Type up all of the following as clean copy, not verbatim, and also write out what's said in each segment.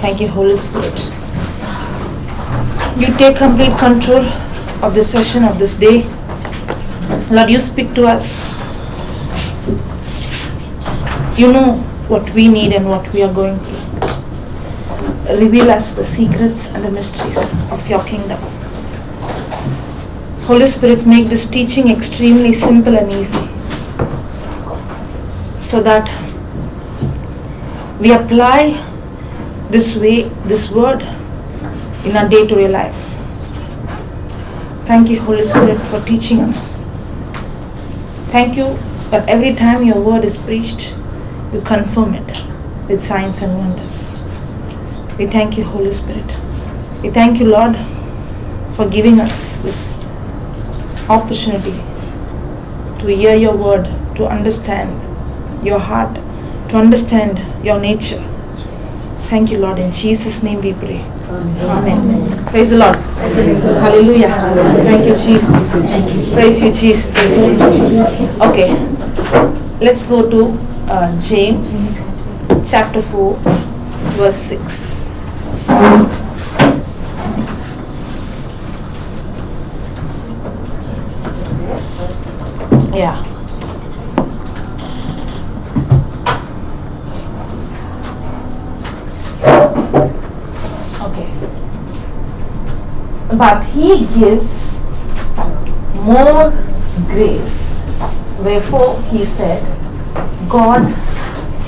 Thank you, Holy Spirit. You take complete control of this session of this day. Lord, you speak to us. You know what we need and what we are going through. Reveal us the secrets and the mysteries of your kingdom. Holy Spirit, make this teaching extremely simple and easy, so that we apply this word in our day-to-day life. Thank you, Holy Spirit, for teaching us. Thank you that every time your word is preached, you confirm it with signs and wonders. We thank you, Holy Spirit. We thank you, Lord, for giving us this opportunity to hear your word, to understand your heart, to understand your nature. Thank you, Lord. In Jesus' name we pray. Amen. Praise the Lord. Hallelujah. Thank you, Jesus. Praise you, Jesus. Okay. Let's go to James chapter 4, verse 6. Yeah. Okay. But he gives more grace. Wherefore he said, God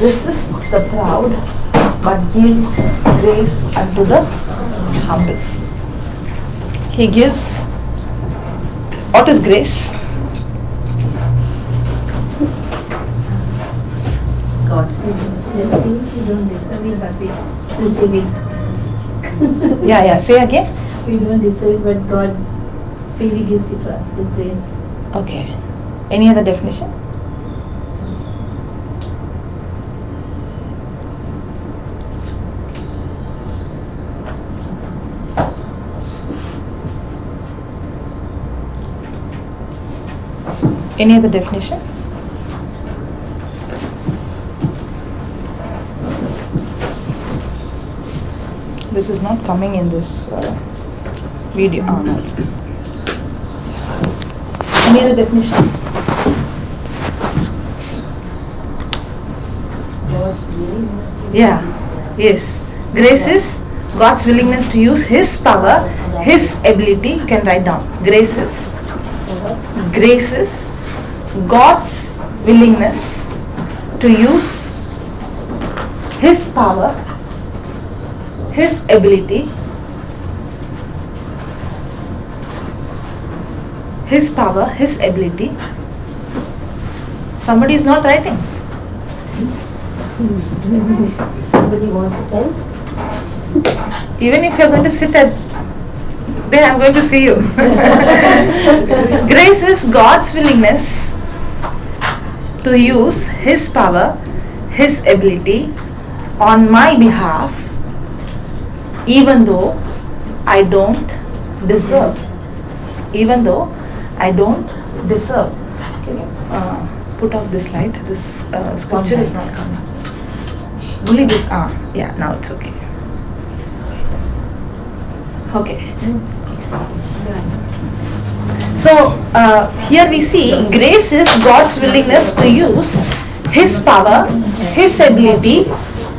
resists the proud, but gives grace unto the humble. He gives. What is grace? God's blessing. We don't deserve it, but we receive it. Yeah. Say again. We don't deserve it, but God freely gives it to us, His grace. Okay. Any other definition? Any other definition? This is not coming in this video. Oh, no, it's good. Any other definition? Yeah. Yes. Grace is God's willingness to use His power, His ability. You can write down. Grace is God's willingness to use His power, His ability, His power, His ability. Somebody is not writing. Somebody wants to tell? Even if you are going to sit at there, I am going to see you. Grace is God's willingness to use His power, His ability on my behalf, even though I don't deserve. Even though I don't deserve. Can you put off this light? This sculpture is not coming. Only this. Yeah, now it's okay. Okay. So here we see grace is God's willingness to use His power, His ability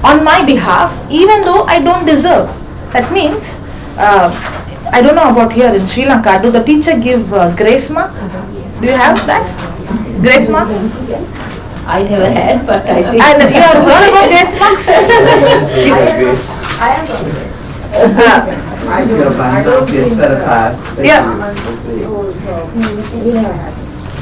on my behalf, even though I don't deserve. That means, I don't know about here in Sri Lanka, do the teacher give grace mark? Do you have that? Grace mark? I never had, but I think. And you have heard about grace marks? I am Yeah.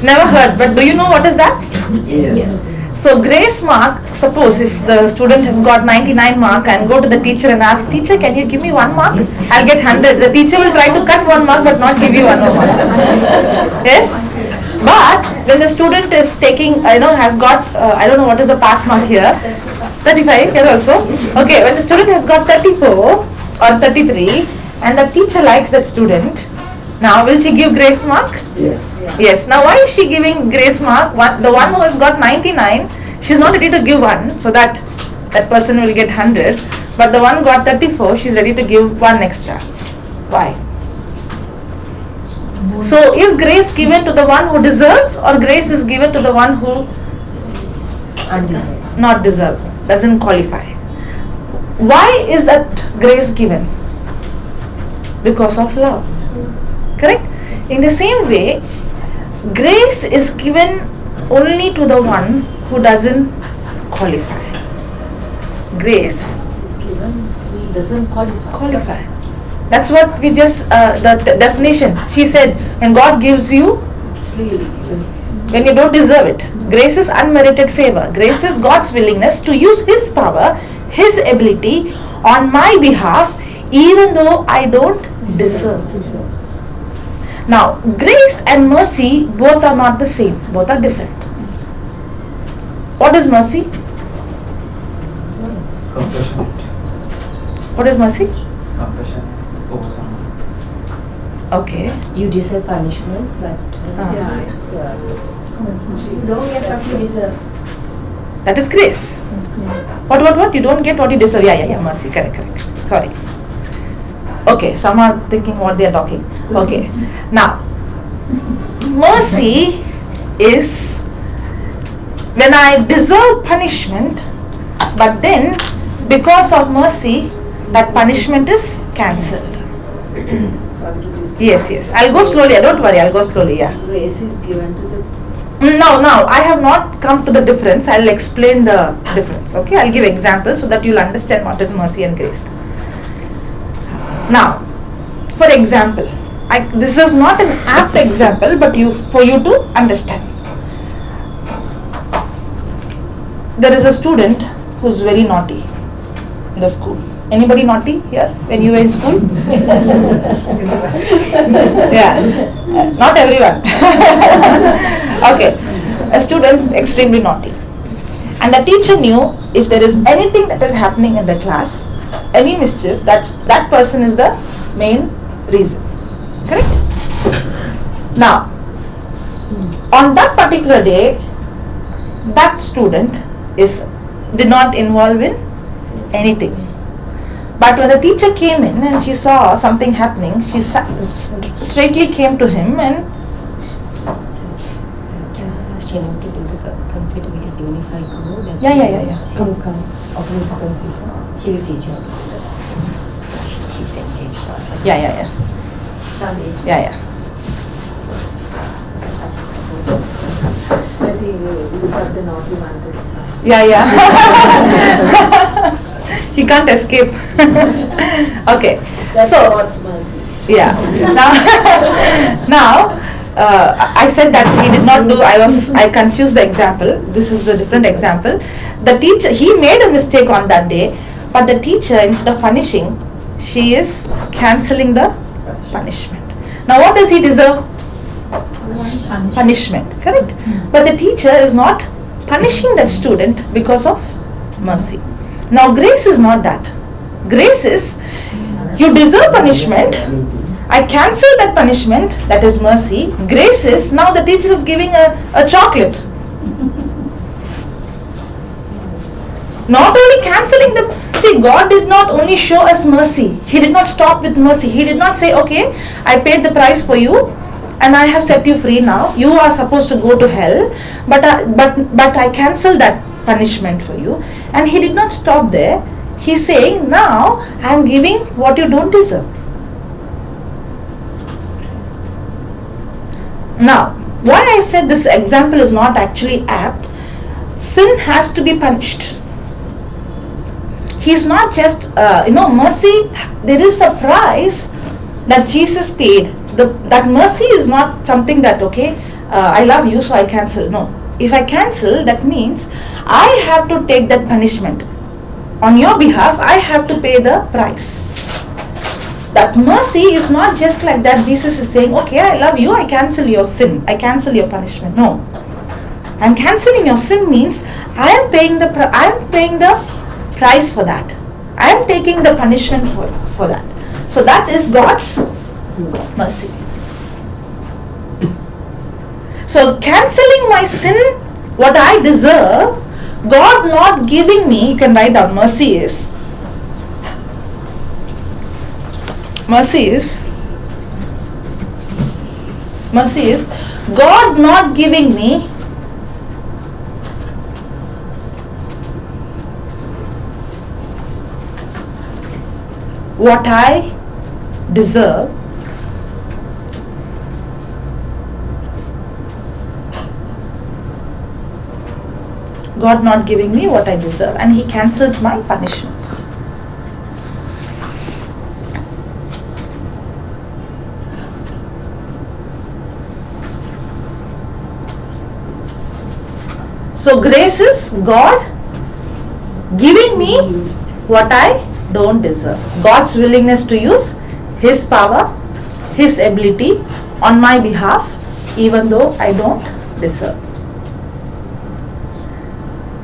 Never heard, but do you know what is that? Yes. So grace mark, suppose if the student has got 99 mark and go to the teacher and ask, teacher, can you give me 1 mark? I'll get 100. The teacher will try to cut 1 mark but not give you 1 mark. Yes? But when the student is taking, has got, I don't know what is the pass mark here, 35 here also. Okay, when the student has got 34 or 33 and the teacher likes that student, now will she give grace mark? Yes. Yes. Now why is she giving grace mark? The one who has got 99, she is not ready to give 1, so that person will get 100. But the one got 34, she's ready to give one extra. Why? So is grace given to the one who deserves, or grace is given to the one who not deserve, doesn't qualify? Why is that grace given? Because of love. Correct? In the same way, grace is given only to the one who doesn't qualify. Grace It's given, he doesn't qualify. That's what we just, the definition. She said, when God gives you, It's really given. when you don't deserve it. Grace is unmerited favor. Grace is God's willingness to use His power, His ability on my behalf, even though I don't deserve. Now, grace and mercy both are not the same. Both are different. What is mercy? Compassionate. What is mercy? Compassion over someone. Okay. You deserve punishment, but Ah. it's you don't get what you deserve. That is grace. What? You don't get what you deserve. Yeah. Mercy. Correct. Sorry. Okay, some are thinking what they are talking. Okay. Now, mercy is when I deserve punishment, but then because of mercy, that punishment is cancelled. Yes. I'll go slowly. Don't worry. I'll go slowly. Yeah. Grace is given to the Now, I have not come to the difference. I'll explain the difference. Okay, I'll give examples so that you'll understand what is mercy and grace. Now, for example, this is not an apt example, but for you to understand. There is a student who's very naughty in the school. Anybody naughty here when you were in school? Yeah, not everyone. Okay, a student extremely naughty, and the teacher knew if there is anything that is happening in the class, any mischief, that person is the main reason. Correct? Now, on that particular day, that student did not involve in anything. But when the teacher came in and she saw something happening, she straightly came to him and Can I ask you to do the computer because even if I go, then yeah. come, open the computer. She will teach you how to do that. So she's engaged also. Yeah. Sorry. Yeah. But you got the naughty one to Yeah. He can't escape. Okay. That's So, God's mercy. yeah. Now, I said that he did not do. I confused the example. This is a different example. The teacher, he made a mistake on that day, but the teacher, instead of punishing, she is cancelling the punishment. Now, what does he deserve? Punishment. Correct. But the teacher is not punishing that student because of mercy. Now, grace is not that. Grace is, you deserve punishment, I cancel that punishment, that is mercy. Grace is, now the teacher is giving a chocolate. Not only cancelling see, God did not only show us mercy. He did not stop with mercy. He did not say, okay, I paid the price for you and I have set you free now. You are supposed to go to hell, but I cancel that punishment for you. And he did not stop there. He's saying, now I am giving what you don't deserve. Now, why I said this example is not actually apt, sin has to be punished. He's not just, mercy, there is a price that Jesus paid. That mercy is not something that, I love you so I cancel. No. If I cancel, that means I have to take that punishment. On your behalf, I have to pay the price. That mercy is not just like that. Jesus is saying, okay, I love you, I cancel your sin, I cancel your punishment. No. I'm cancelling your sin means I am paying the price for that. I am taking the punishment for that. So that is God's mercy. So cancelling my sin, what I deserve, God not giving me, you can write down, mercy is mercy is God not giving me what I deserve, God not giving me what I deserve, and He cancels my punishment. So grace is God giving me what I don't deserve. God's willingness to use His power, His ability on my behalf, even though I don't deserve.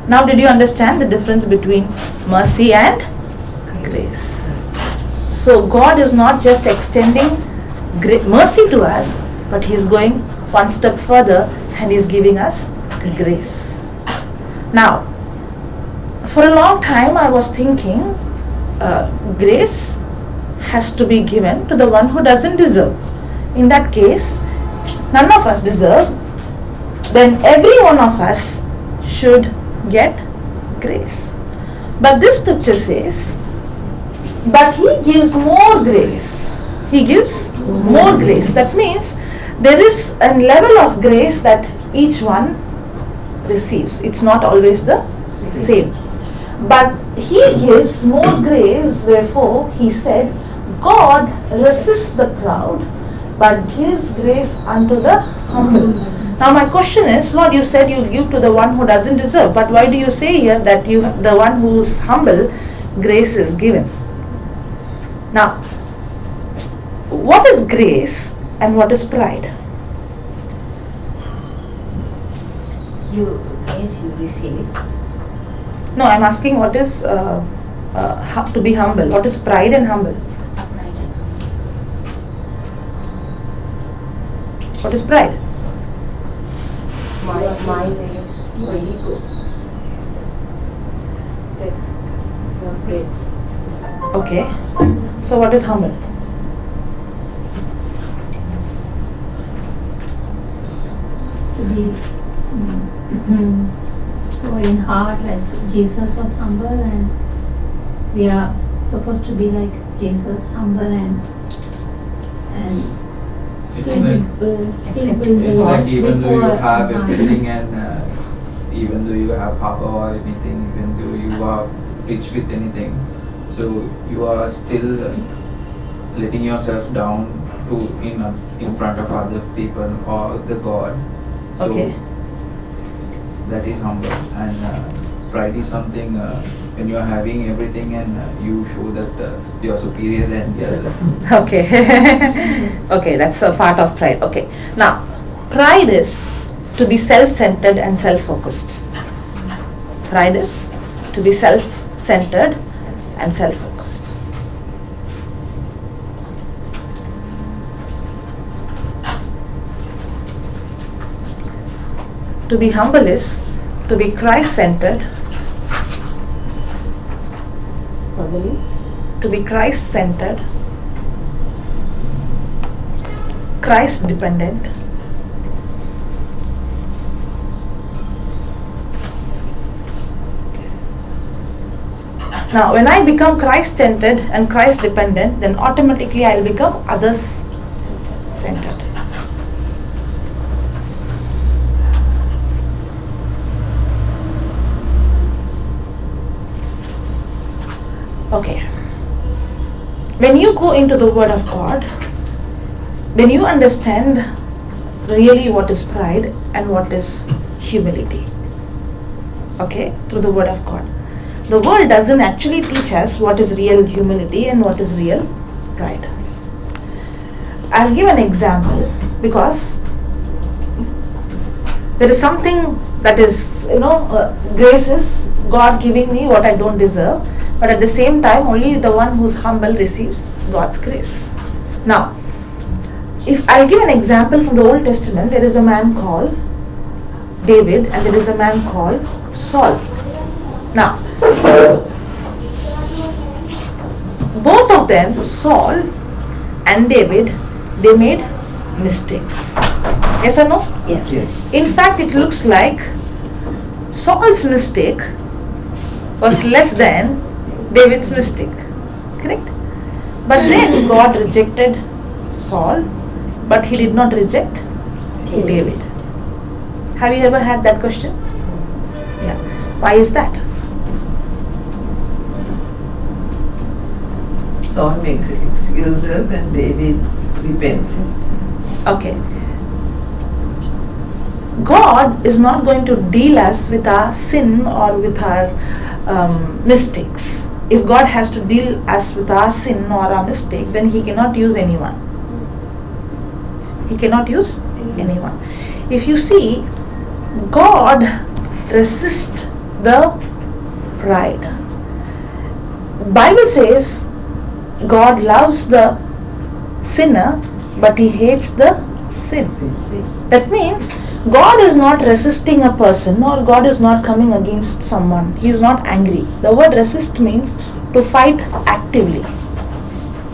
Now, did you understand the difference between mercy and grace? So God is not just extending mercy to us, but He is going one step further and He is giving us grace. Now, for a long time I was thinking grace has to be given to the one who doesn't deserve. In that case, none of us deserve, then every one of us should get grace. But this scripture says, but He gives more grace. He gives more grace. That means there is a level of grace that each one receives. It's not always the same. But He gives more grace, wherefore He said, God resists the proud, but gives grace unto the humble. Now my question is, Lord, you said you give to the one who doesn't deserve, but why do you say here that the one who is humble, grace is given? Now, what is grace and what is pride? Grace you receive. No, I'm asking what is to be humble. What is pride and humble? What is pride? My way, very good. You're great. Okay. So what is humble? So in heart, like Jesus was humble, and we are supposed to be like Jesus, humble and It's simple. It's like even though you before have God. everything and even though you have power or anything, even though you are rich with anything, so you are still letting yourself down to in front of other people or the God. So Okay. that is humble, and pride is something when you are having everything and you show that you are superior than the other. Okay. Okay, that's a part of pride. Okay. Now, pride is to be self-centered and self-focused. Pride is to be self-centered and self-focused. To be humble is to be Christ-centered, to be Christ-centered, Christ-dependent, now when I become Christ-centered and Christ-dependent, then automatically I will become others-centered. Okay. When you go into the Word of God, then you understand really what is pride and what is humility. Okay, through the Word of God. The world doesn't actually teach us what is real humility and what is real pride. I'll give an example because there is something that is, grace is God giving me what I don't deserve, but at the same time only the one who's humble receives God's grace. Now, if I'll give an example from the Old Testament, there is a man called David and there is a man called Saul. Now, both of them, Saul and David, they made mistakes. Yes or no? Yes. Yes. In fact, it looks like Saul's mistake was less than David's mistake. Correct? But then God rejected Saul, but he did not reject David. Have you ever had that question? Yeah. Why is that? Saul makes excuses and David repents. Okay. God is not going to deal us with our sin or with our mistakes. If God has to deal us with our sin or our mistake, then He cannot use anyone. He cannot use anyone. If you see, God resists the pride. Bible says God loves the sinner, but He hates the sin. That means God is not resisting a person, or God is not coming against someone. He is not angry. The word resist means to fight actively.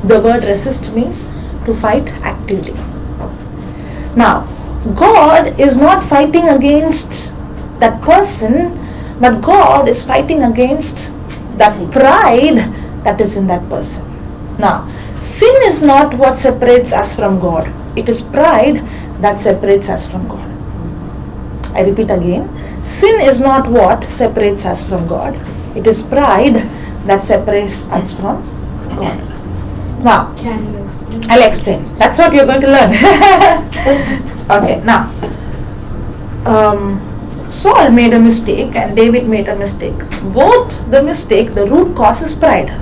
The word resist means to fight actively. Now, God is not fighting against that person, but God is fighting against that pride that is in that person. Now, sin is not what separates us from God. It is pride that separates us from God. I repeat again, sin is not what separates us from God. It is pride that separates us from God. Now, Can you explain? I'll explain. That's what you're going to learn. Okay, now, Saul made a mistake and David made a mistake. Both the mistake, the root cause is pride.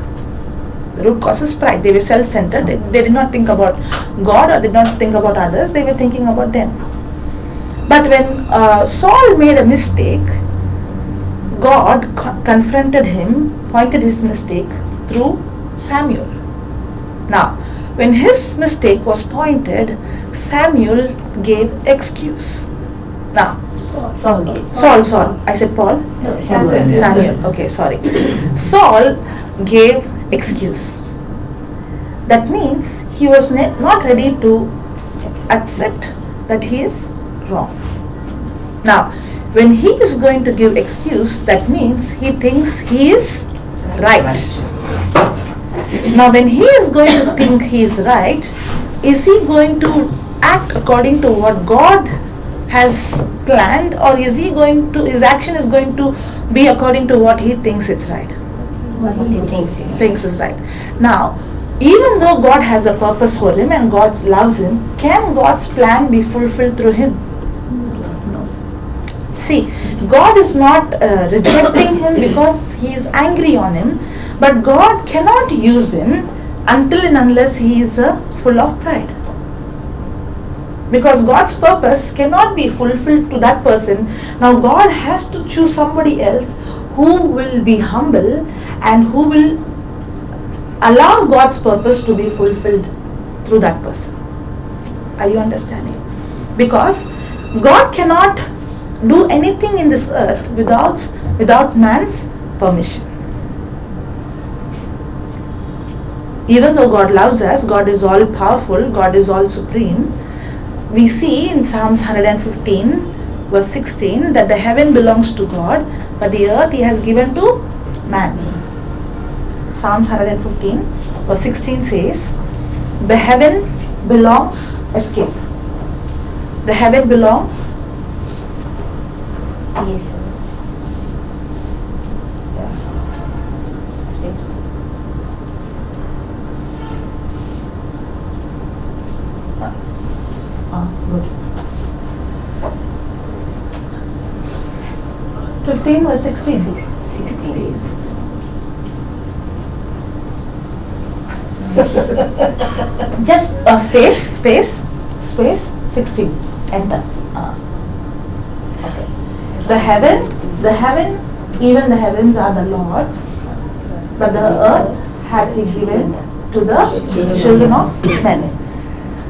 The root cause is pride. They were self-centered. They did not think about God or did not think about others. They were thinking about them. But when Saul made a mistake, God confronted him, pointed his mistake through Samuel. Now, when his mistake was pointed, Samuel gave excuse. Now, Saul. I said Paul? No, Samuel. Okay, sorry. Saul gave excuse. That means he was not ready to accept that he is wrong. Now, when he is going to give excuse, that means he thinks he is right. Now, when he is going to think he is right, is he going to act according to what God has planned, or is he going to, his action is going to be according to what he thinks it's right? What he thinks. Thinks is right. Now, even though God has a purpose for him and God loves him, can God's plan be fulfilled through him? No. See, God is not rejecting him because he is angry on him, but God cannot use him until and unless he is full of pride. Because God's purpose cannot be fulfilled to that person. Now God has to choose somebody else who will be humble and who will allow God's purpose to be fulfilled through that person. Are you understanding? Because God cannot do anything in this earth without man's permission. Even though God loves us, God is all powerful, God is all supreme. We see in Psalms 115 verse 16 that the heaven belongs to God, but the earth he has given to man. Psalms 115 verse 16 says, the heaven belongs, escape. The heaven belongs, Yes, sir. good. 15 verse 16. 16. Just space, 16. Enter. Okay. The heaven, even the heavens are the Lord's, but the earth has he given to the children of men.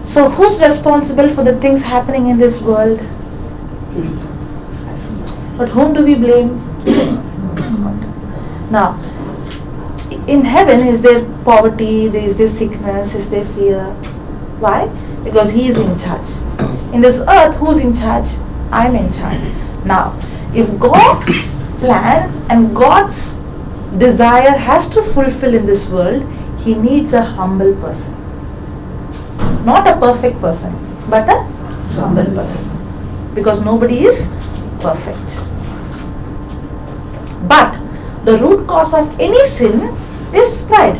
So who's responsible for the things happening in this world? But whom do we blame? Now, in heaven, is there poverty, is there sickness, is there fear? Why? Because he is in charge. In this earth, who's in charge? I'm in charge. Now, if God's plan and God's desire has to fulfill in this world, he needs a humble person. Not a perfect person, but a humble person. Because nobody is perfect. But the root cause of any sin is pride.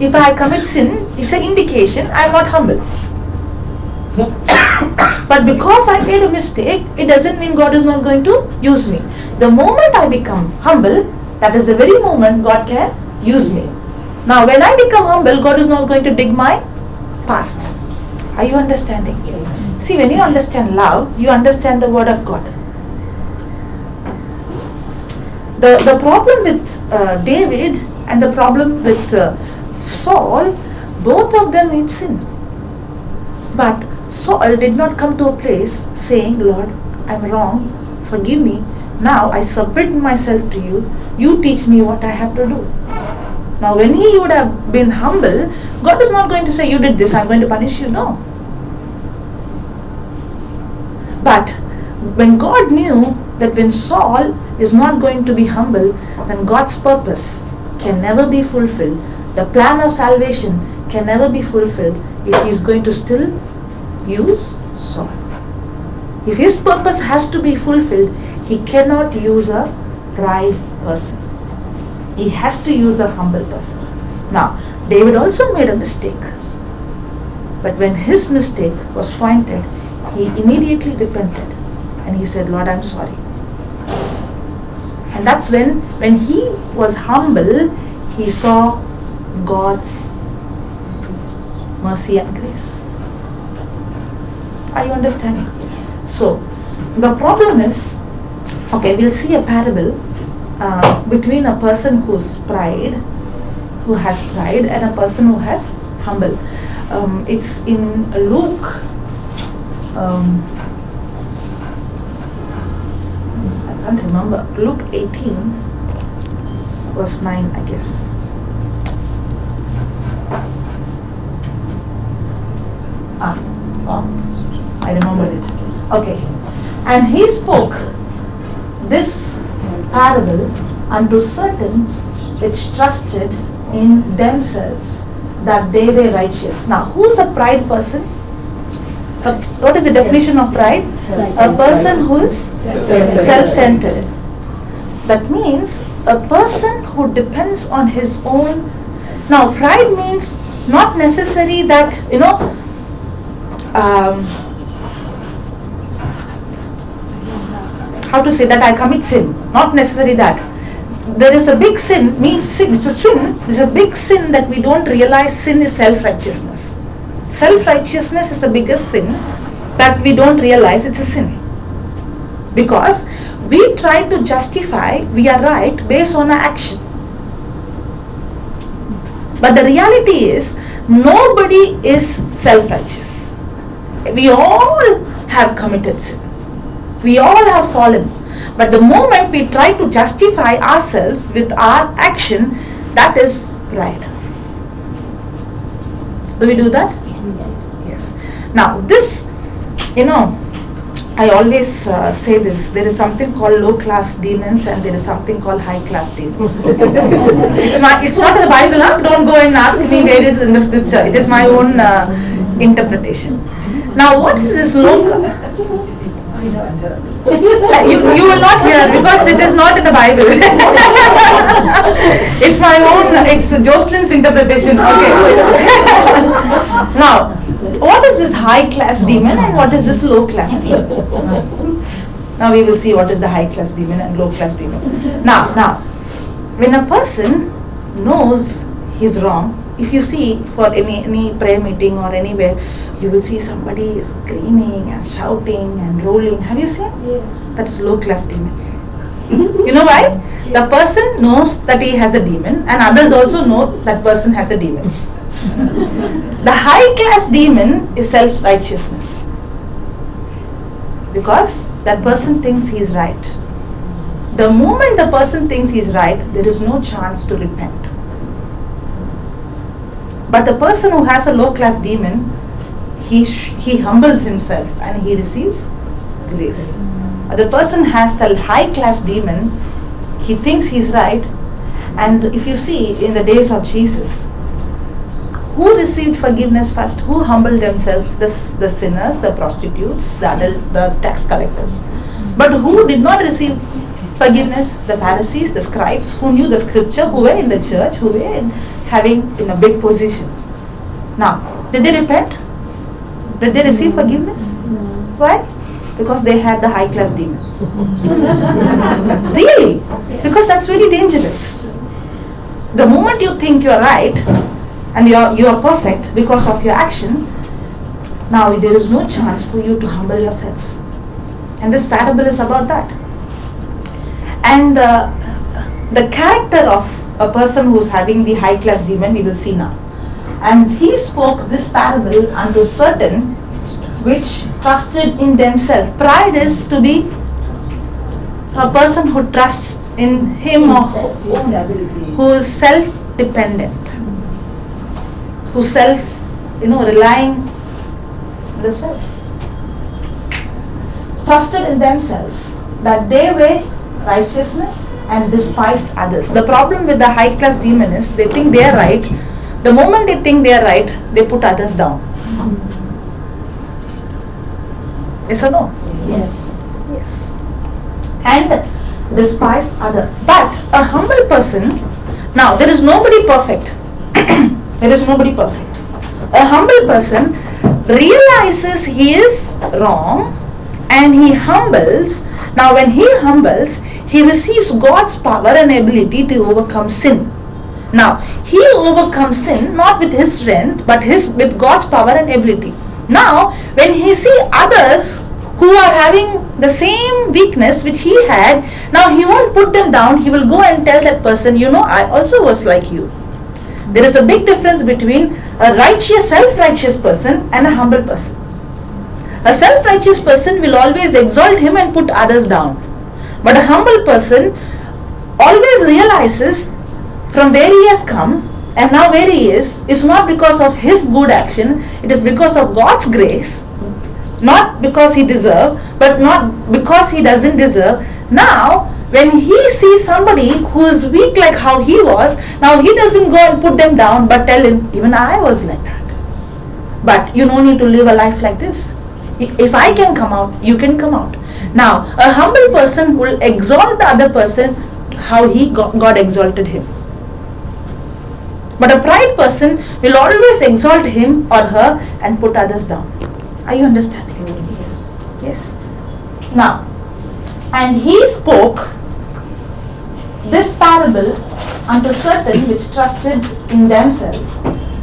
If I commit sin, it's an indication I am not humble. But because I made a mistake, it doesn't mean God is not going to use me. The moment I become humble, that is the very moment God can use me. Now when I become humble, God is not going to dig my past. Are you understanding? Yes. See, when you understand love, you understand the word of God. The problem with David and the problem with Saul, both of them made sin. But Saul did not come to a place saying, Lord, I'm wrong, forgive me. Now I submit myself to you. You teach me what I have to do. Now when he would have been humble, God is not going to say, you did this, I'm going to punish you. No. But when God knew that when Saul is not going to be humble, then God's purpose can never be fulfilled. The plan of salvation can never be fulfilled if he is going to still use Saul. If his purpose has to be fulfilled, he cannot use a pride person. He has to use a humble person. Now, David also made a mistake. But when his mistake was pointed, he immediately repented. And he said, Lord, I'm sorry. And that's when he was humble, he saw God's mercy and grace. Are you understanding? Yes. So, the problem is, okay, we'll see a parable between a person who has pride, and a person who has humble. It's in Luke. I can't remember. Luke 18, verse 9, I guess. I remember it. Okay. And he spoke this parable unto certain which trusted in themselves that they were righteous. Now, who is a pride person? What is the definition of pride? A person who is self-centered. That means a person who depends on his own. Now, pride means not necessary that, how to say that I commit sin. Not necessarily that. There is a big sin, means sin. It's a sin. It's a big sin that we don't realize sin is self-righteousness. Self-righteousness is the biggest sin that we don't realize it's a sin. Because we try to justify we are right based on our action. But the reality is, nobody is self-righteous. We all have committed sin. We all have fallen. But the moment we try to justify ourselves with our action, that is pride. Do we do that? Yes. Now this, I always say this, there is something called low class demons and there is something called high class demons. It's not in the Bible, huh? Don't go and ask me where it is in the scripture. It is my own interpretation. Now what is this low class? You will not hear because it is not in the Bible. It's my own, it's Jocelyn's interpretation. Okay. Now, what is this high class demon and what is this low class demon? Now we will see what is the high class demon and low class demon. Now, when a person knows he's wrong, if you see for any prayer meeting or anywhere, you will see somebody is screaming and shouting and rolling. Have you seen? Yeah. That's low class demon. You know why? The person knows that he has a demon and others also know that person has a demon. The high class demon is self-righteousness. Because that person thinks he is right. The moment a person thinks he's right, there is no chance to repent. But the person who has a low class demon, he humbles himself and he receives grace. But the person has the high class demon, he thinks he's right. And if you see in the days of Jesus, who received forgiveness first? Who humbled themselves? The sinners, the prostitutes, the tax collectors. But who did not receive forgiveness? The Pharisees, the scribes, who knew the scripture, who were in the church, who were having in a big position. Now, did they repent? Did they receive forgiveness? No. Why? Because they had the high class demon. Really? Because that's very dangerous. The moment you think you are right and you are perfect because of your action, now there is no chance for you to humble yourself. And this parable is about that. And the character of a person who is having the high class demon, we will see now. And he spoke this parable unto certain which trusted in themselves. Pride is to be a person who trusts in him or who is self-dependent, who relying on the self. Trusted in themselves that they were righteousness and despised others. The problem with the high class demon is they think they are right. The moment they think they are right, they put others down. Yes or no? Yes. Yes. And despised other. But a humble person, now there is nobody perfect. There is nobody perfect. A humble person realizes he is wrong and he humbles. Now when he humbles, he receives God's power and ability to overcome sin. Now he overcomes sin not with his strength but with God's power and ability. Now when he sees others who are having the same weakness which he had, now he won't put them down. He will go and tell that person, I also was like you. There is a big difference between a righteous, self-righteous person and a humble person. A self-righteous person will always exalt him and put others down. But a humble person always realizes from where he has come and now where he is not because of his good action, it is because of God's grace. Not because he deserves, but not because he doesn't deserve. Now, when he sees somebody who is weak like how he was, now he doesn't go and put them down, but tell him, even I was like that. But you don't need to live a life like this. If I can come out, you can come out. Now, a humble person will exalt the other person how God exalted him. But a pride person will always exalt him or her and put others down. Are you understanding? Yes. Yes. Now, and he spoke this parable unto certain which trusted in themselves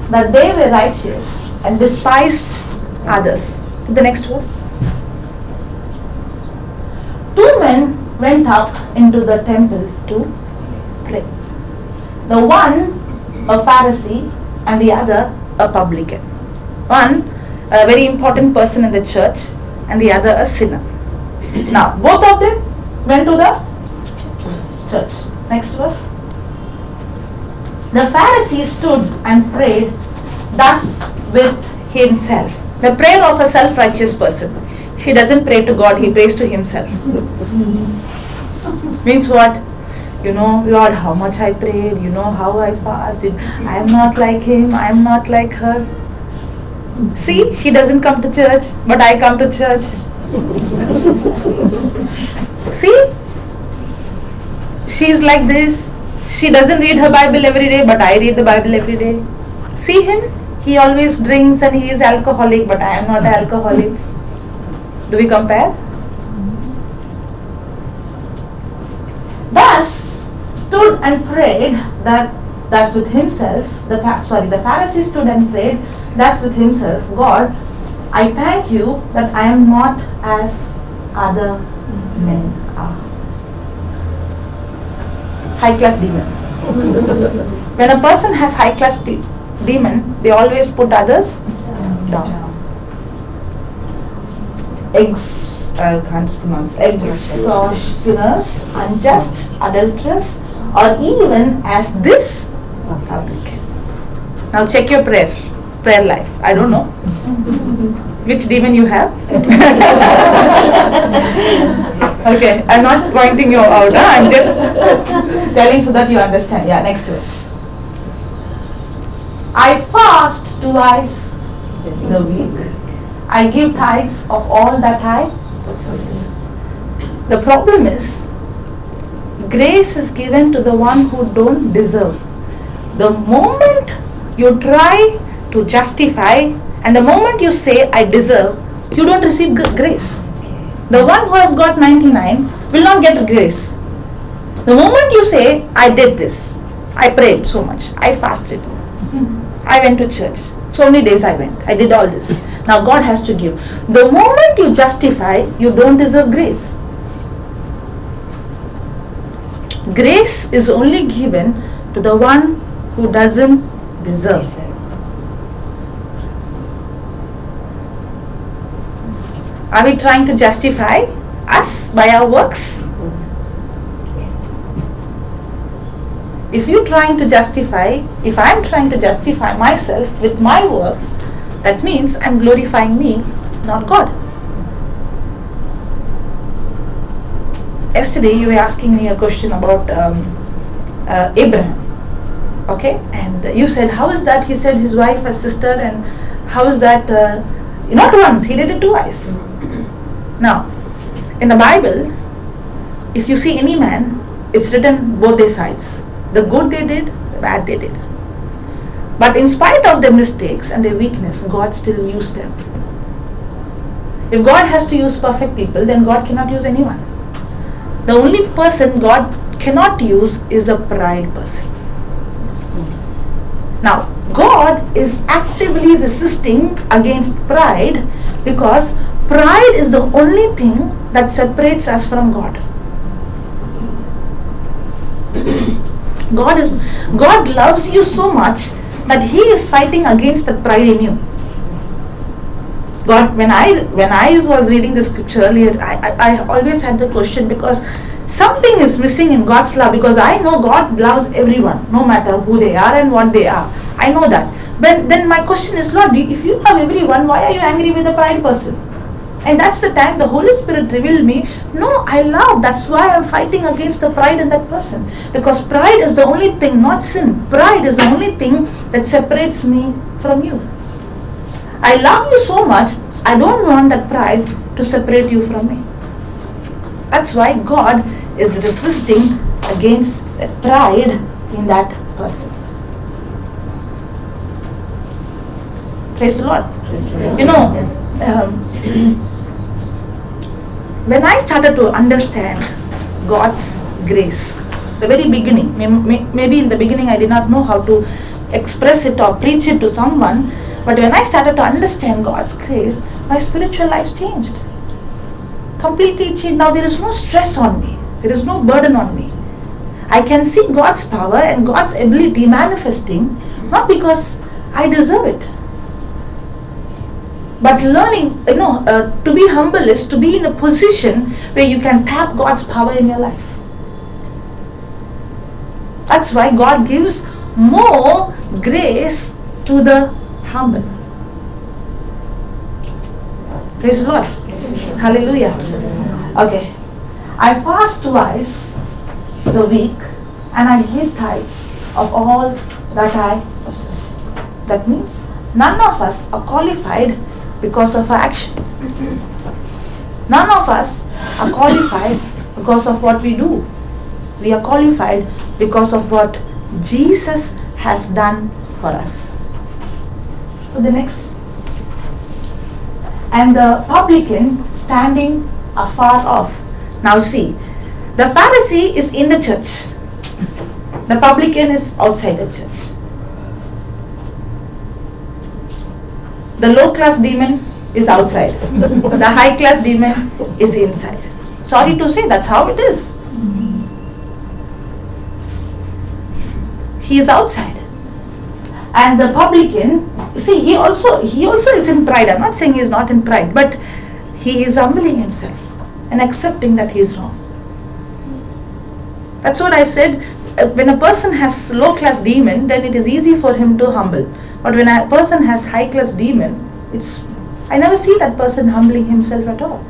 that they were righteous and despised others. The next verse. 2 men went up into the temple to pray. The one a Pharisee and the other a publican. One a very important person in the church and the other a sinner. Now both of them went to the church. Next verse. The Pharisee stood and prayed thus with himself. The prayer of a self-righteous person. He doesn't pray to God, he prays to himself. Means what? Lord, how much I prayed, how I fasted. I am not like him, I am not like her. See, she doesn't come to church, but I come to church. See, she is like this. She doesn't read her Bible every day, but I read the Bible every day. See him, he always drinks and he is alcoholic, but I am not alcoholic. Do we compare? Thus stood and prayed thus with himself. The Pharisee stood and prayed thus with himself. God, I thank you that I am not as other men are. High class demon. When a person has high class demon, they always put others down. I can't pronounce, extortioners, unjust, adulterous, or even as this publican. Now check your prayer life. I don't know which demon you have. Okay, I'm not pointing you out. I'm just telling so that you understand. Yeah, next verse. I fast twice the week. I give tithes of all that I possess. The problem is, grace is given to the one who don't deserve. The moment you try to justify, and the moment you say I deserve, you don't receive grace. The one who has got 99 will not get grace. The moment you say I did this, I prayed so much, I fasted, I went to church, so many days I went, I did all this. Now God has to give. The moment you justify, you don't deserve grace. Grace is only given to the one who doesn't deserve. Are we trying to justify us by our works? If you're trying to justify, if I'm trying to justify myself with my works, that means I'm glorifying me, not God. Yesterday you were asking me a question about Abraham. Okay, and you said, how is that? He said his wife, his sister, and how is that? Not once, he did it twice. Now, in the Bible, if you see any man, it's written both their sides. The good they did, the bad they did. But in spite of their mistakes and their weakness, God still used them. If God has to use perfect people, then God cannot use anyone. The only person God cannot use is a pride person. Now, God is actively resisting against pride because pride is the only thing that separates us from God. God loves you so much that He is fighting against the pride in you. God, when I was reading the scripture earlier, I always had the question because something is missing in God's love, because I know God loves everyone, no matter who they are and what they are. I know that. But then my question is, Lord, if you love everyone, why are you angry with the pride person? And that's the time the Holy Spirit revealed me, no, I love, that's why I'm fighting against the pride in that person. Because pride is the only thing, not sin. Pride is the only thing that separates me from you. I love you so much, I don't want that pride to separate you from me. That's why God is resisting against the pride in that person. Praise the Lord. You know, when I started to understand God's grace, the very beginning, maybe in the beginning I did not know how to express it or preach it to someone, but when I started to understand God's grace, my spiritual life changed. Completely changed. Now there is no stress on me. There is no burden on me. I can see God's power and God's ability manifesting, not because I deserve it. But learning, to be humble is to be in a position where you can tap God's power in your life. That's why God gives more grace to the humble. Praise the Lord. Hallelujah. Okay. I fast twice the week and I give tithes of all that I possess. That means none of us are qualified because of our action. None of us are qualified because of what we do. We are qualified because of what Jesus has done for us. So the next. And the publican standing afar off. Now see, the Pharisee is in the church. The publican is outside the church. The low class demon is outside. The high class demon is inside. Sorry to say, that's how it is. He is outside. And the publican, see, he also is in pride. I'm not saying he is not in pride, but he is humbling himself. and accepting that he is wrong. That's what I said. When a person has low class demon, then it is easy for him to humble. But when a person has high class demon, I never see that person humbling himself at all.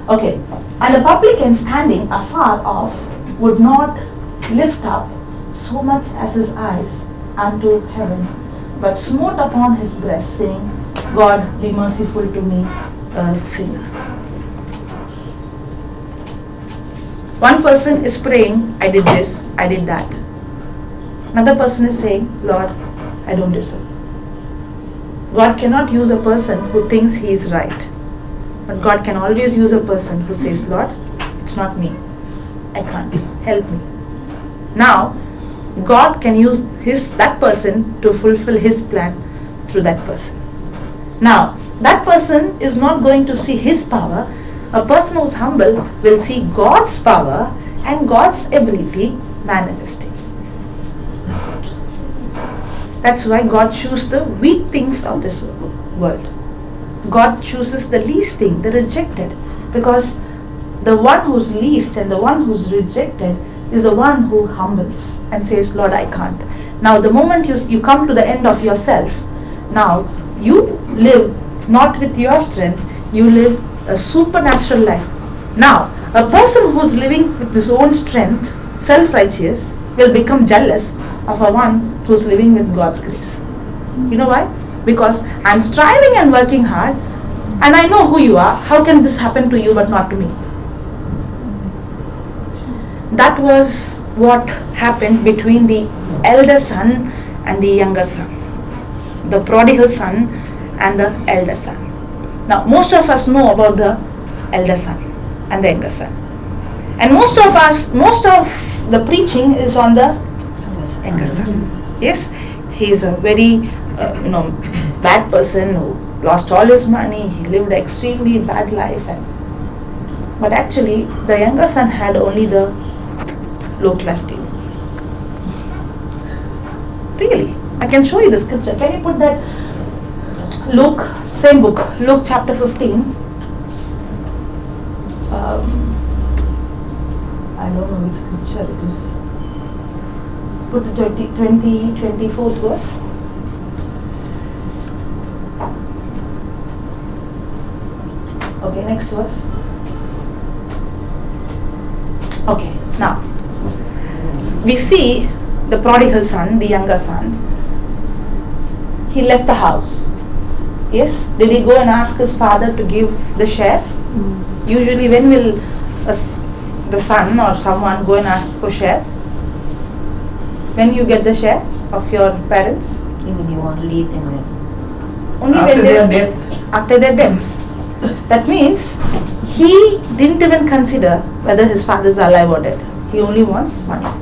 Okay, and the publican standing afar off would not lift up so much as his eyes unto heaven, but smote upon his breast, saying, God, be merciful to me, a sinner. One person is praying, I did this, I did that. Another person is saying, Lord, I don't deserve. God cannot use a person who thinks he is right. But God can always use a person who says, Lord, it's not me. I can't. Help me. Now, God can use that person to fulfill his plan through that person. Now, that person is not going to see his power. A person who is humble will see God's power and God's ability manifesting. That's why God chooses the weak things of this world. God chooses the least thing, the rejected, because the one who's least and the one who's rejected is the one who humbles and says, Lord, I can't. Now, the moment you come to the end of yourself, now you live not with your strength, you live a supernatural life. Now, a person who's living with his own strength, self-righteous, will become jealous of a one who's living with God's grace. You know why? Because I'm striving and working hard, and I know who you are. How can this happen to you but not to me? That was what happened between the elder son and the younger son, the prodigal son and the elder son. Now, most of us know about the elder son and the younger son, and most of the preaching is on the younger son. Yes, he is a very bad person who lost all his money. He lived an extremely bad life, but actually the younger son had only the low class demon. Really, I can show you the scripture. Can you put that? Luke, same book, Luke chapter 15. I don't know which scripture it is. Put the 24th verse. Okay, next verse. Okay, now we see the prodigal son, the younger son. He left the house. Yes, did he go and ask his father to give the share? Usually, when will the son or someone go and ask for share? When you get the share of your parents? Even you want to leave them Only After when their death. After their death. That means he didn't even consider whether his father is alive or dead. He only wants money.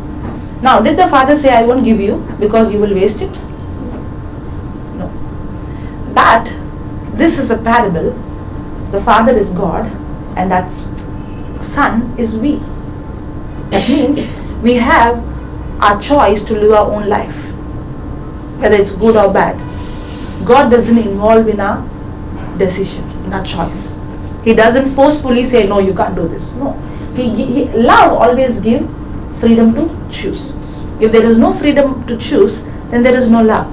Now, did the father say, I won't give you because you will waste it? No. This is a parable. The father is God and that son is we. That means we have our choice to live our own life, whether it's good or bad. God doesn't involve in our decision, in our choice. He doesn't forcefully say, no, you can't do this. No. Love always gives freedom to choose. If there is no freedom to choose, then there is no love.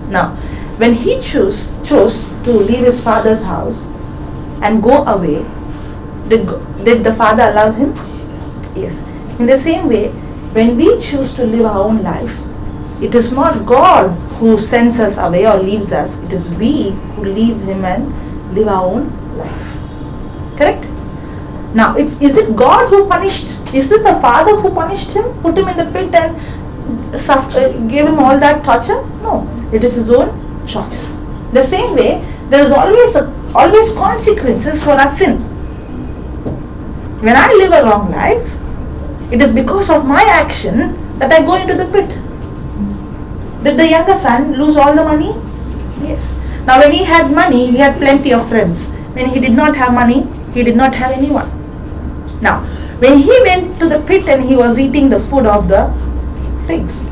Now, when he chose to leave his father's house and go away, did the father allow him? Yes. In the same way, when we choose to live our own life, it is not God who sends us away or leaves us. It is we who leave him and live our own life. Correct? Now, is it God who punished? Is it the father who punished him? Put him in the pit and gave him all that torture? No. It is his own choice. The same way, there is always consequences for our sin. When I live a wrong life, it is because of my action that I go into the pit. Did the younger son lose all the money? Yes. Now, when he had money, he had plenty of friends. When he did not have money, he did not have anyone. Now, when he went to the pit and he was eating the food of the pigs,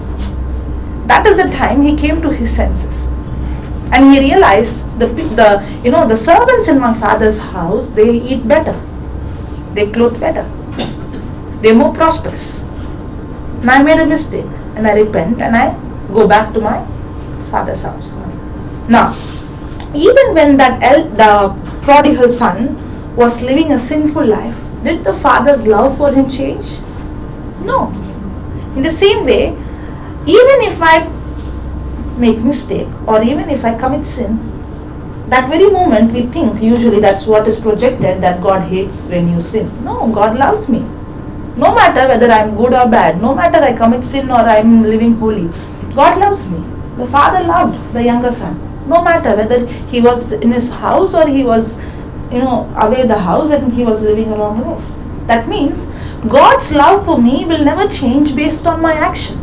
that is the time he came to his senses. And he realized the servants in my father's house, they eat better, they clothe better, they're more prosperous. And I made a mistake, and I repent, and I go back to my father's house. Now, even when the prodigal son was living a sinful life, did the father's love for him change? No. In the same way, even if I make mistake or even if I commit sin, that very moment we think usually that's what is projected, that God hates when you sin. No, God loves me. No matter whether I'm good or bad, no matter I commit sin or I'm living holy, God loves me. The father loved the younger son. No matter whether he was in his house or he was away the house and he was living a long life. That means God's love for me will never change based on my action.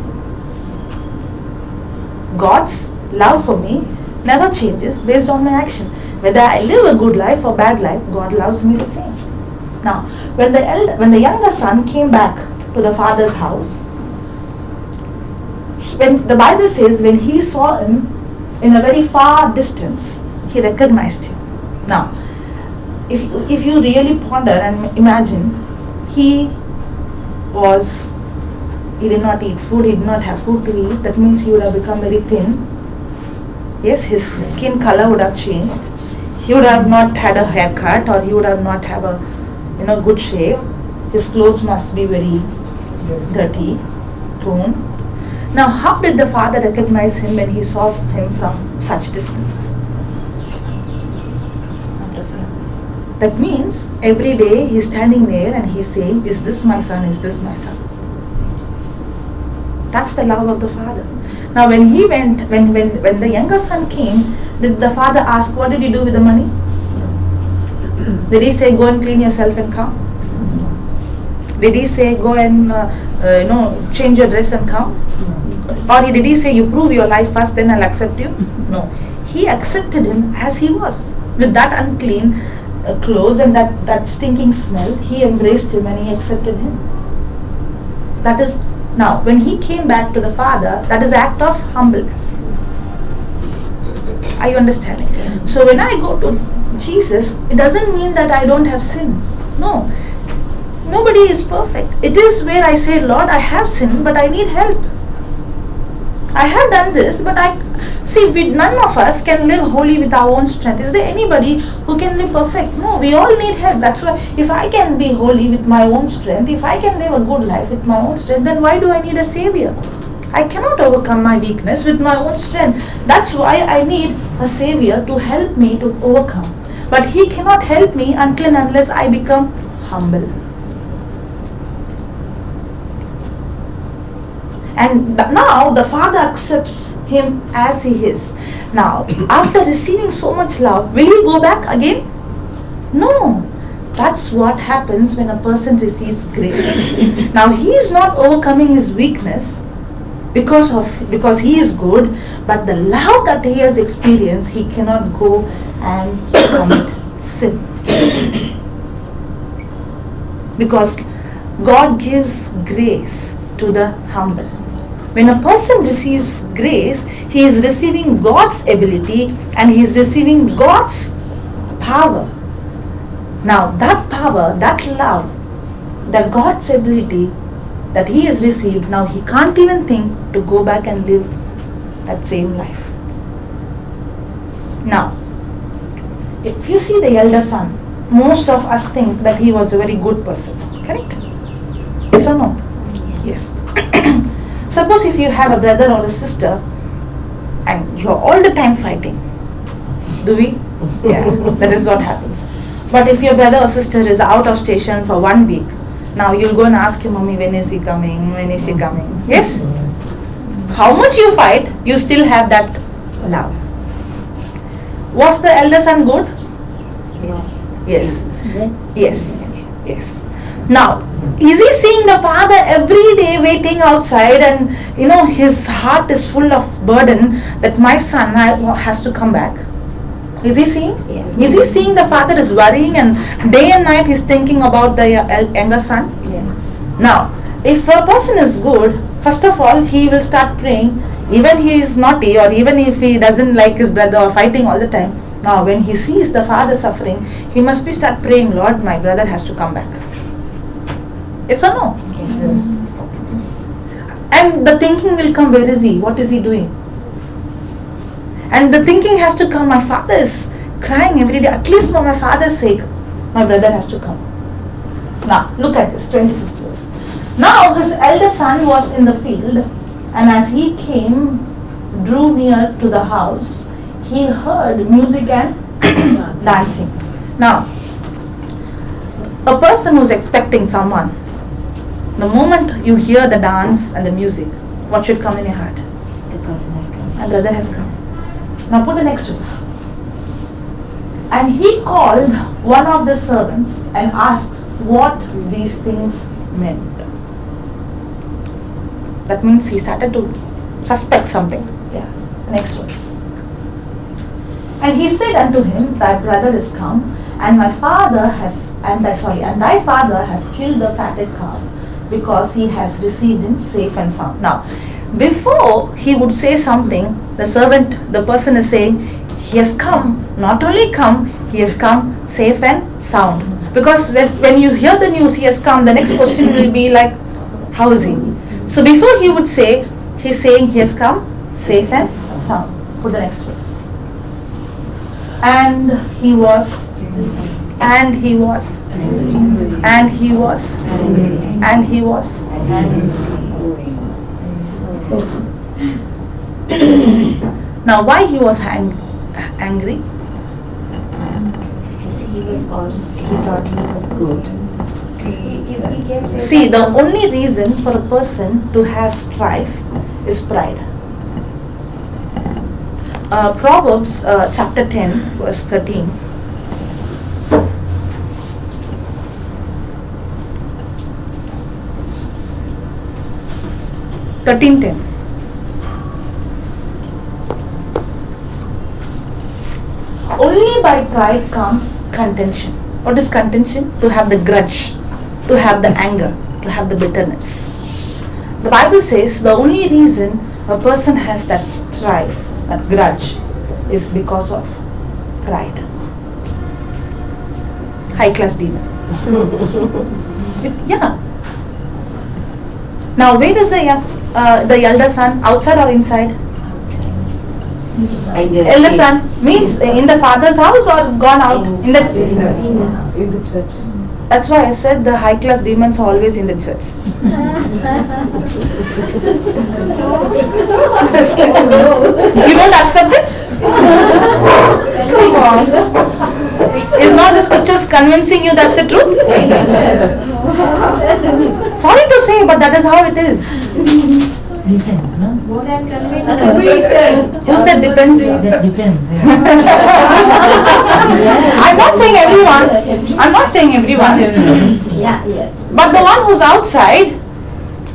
God's love for me never changes based on my action. Whether I live a good life or bad life, God loves me the same. Now, when the younger son came back to the father's house, when the Bible says when he saw him in a very far distance, he recognized him. Now, if you really ponder and imagine, he did not eat food, he did not have food to eat. That means he would have become very thin. Yes, his skin color would have changed. He would have not had a haircut, or he would have not have a good shape. His clothes must be very dirty, torn. Now, how did the father recognize him when he saw him from such distance? That means every day he's standing there and he's saying, "Is this my son? Is this my son?" That's the love of the father. Now, when the younger son came, did the father ask, "What did you do with the money?" Did he say, "Go and clean yourself and come"? Did he say, "Go and change your dress and come"? Or did he say, "You prove your life first, then I'll accept you"? No. He accepted him as he was, with that unclean clothes and that stinking smell. He embraced him and he accepted him. That is, now when he came back to the father, that is act of humbleness. Are you understanding? So when I go to Jesus, it doesn't mean that I don't have sin. No. Nobody is perfect. It is where I say, "Lord, I have sinned, but I need help. I have done this, but none of us can live holy with our own strength." Is there anybody who can live perfect? No, we all need help. That's why if I can be holy with my own strength, if I can live a good life with my own strength, then why do I need a savior? I cannot overcome my weakness with my own strength. That's why I need a savior to help me to overcome. But he cannot help me until and unless I become humble. And now the father accepts him as he is. Now, after receiving so much love, will he go back again? No. That's what happens when a person receives grace. Now, he is not overcoming his weakness because he is good, but the love that he has experienced, he cannot go and commit sin. Because God gives grace to the humble. When a person receives grace, he is receiving God's ability and he is receiving God's power. Now that power, that love, that God's ability that he has received, now he can't even think to go back and live that same life. Now, if you see the elder son, most of us think that he was a very good person, correct? Yes or no? Yes. Suppose if you have a brother or a sister and you're all the time fighting, do we? Yeah, that is what happens. But if your brother or sister is out of station for 1 week, now you'll go and ask your mommy, when is he coming, when is she coming? Yes? How much you fight, you still have that love. Was the elder son good? Yes. Yes. Yes. Now, is he seeing the father every day waiting outside and his heart is full of burden that my son has to come back? Is he seeing? Yeah. Is he seeing the father is worrying and day and night he's thinking about the younger son? Yeah. Now, if a person is good, first of all, he will start praying, Even he is naughty, or even if he doesn't like his brother or fighting all the time, now when he sees the father suffering, he must be start praying, Lord, my brother has to come back. Yes or no? Yes. And the thinking will come, where is he? What is he doing? And the thinking has to come, my father is crying every day, at least for my father's sake, my brother has to come. Now, look at this, 25th verse. Now his elder son was in the field, and as he came, drew near to the house, he heard music and dancing. Now, a person who's expecting someone, the moment you hear the dance and the music, what should come in your heart? The person has come. My brother has come. Now put the next verse. And he called one of the servants and asked what these things meant. That means he started to suspect something. Yeah. Next verse. And he said unto him, thy brother is come, and thy father has killed the fatted calf, because he has received him safe and sound. Now, before he would say something, the person is saying, he has come, not only come, he has come safe and sound. Because when you hear the news, he has come, the next question will be like, how is he? So before he would say, he's saying he has come safe and sound. Put the next verse. And he was Now why he was angry? He thought he was good. See, the only reason for a person to have strife is pride. Proverbs chapter 10 verse 13. Only by pride comes contention. What is contention? To have the grudge, to have the anger, to have the bitterness. The Bible says the only reason a person has that strife, that grudge, is because of pride. High class demon. Yeah. Now where is the elder son? Outside or inside? Elder son means in the father's house or gone out? In the church. That's why I said the high class demons are always in the church. You don't accept it? Come on. Is not the scriptures convincing you that's the truth? Sorry to say, but that is how it is. Depends, no? More than convinced. Who said depends? That depends. I'm not saying everyone. I'm not saying everyone. Yeah, yeah. But the one who's outside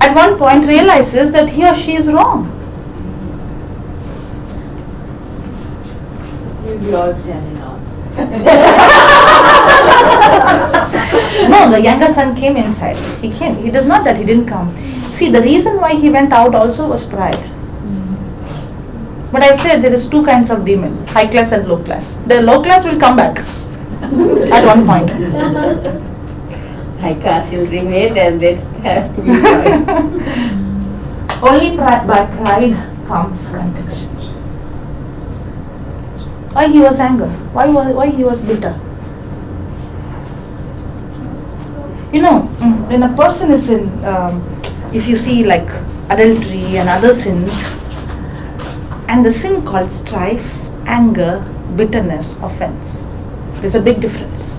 at one point realizes that he or she is wrong. We all standing outside. No, the younger son came inside. He came. It is not that he didn't come. See, the reason why he went out also was pride. But I said there is two kinds of demon, high class and low class. The low class will come back at one point. High class will remain and then have to be Only by pride comes contention. Why he was angry? Why he was bitter? You know, when a person is in, if you see like adultery and other sins, and the sin called strife, anger, bitterness, offense, there's a big difference.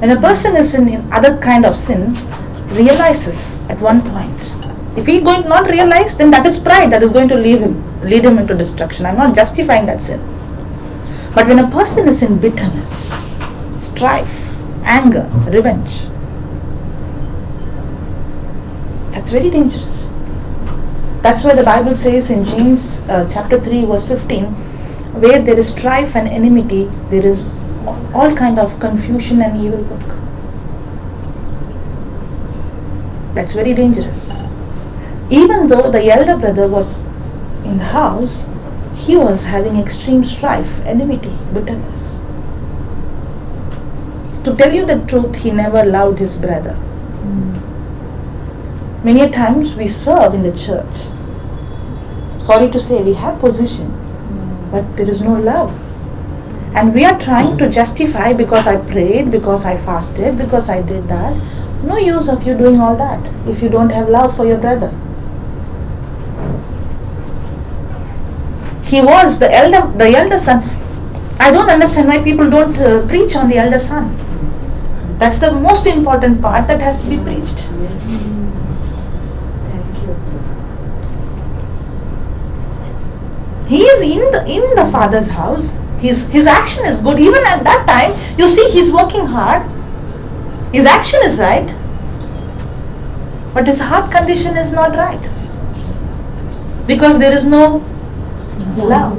When a person is in other kind of sin, realizes at one point. If he going not realize, then that is pride that is going to lead him into destruction. I'm not justifying that sin. But when a person is in bitterness, strife, anger, revenge, that's very dangerous. That's why the Bible says in James chapter 3 verse 15, where there is strife and enmity, there is all kind of confusion and evil work. That's very dangerous. even though the elder brother was in the house, he was having extreme strife, enmity, bitterness. To tell you the truth, he never loved his brother. Many a times we serve in the church. Sorry to say, we have position, but there is no love. And we are trying to justify, because I prayed, because I fasted, because I did that. No use of you doing all that if you don't have love for your brother. He was the elder son. I don't understand why people don't preach on the elder son. That's the most important part that has to be preached. Thank you. He is in the father's house. His action is good. Even at that time, you see, he's working hard. His action is right, but his heart condition is not right, because there is no love.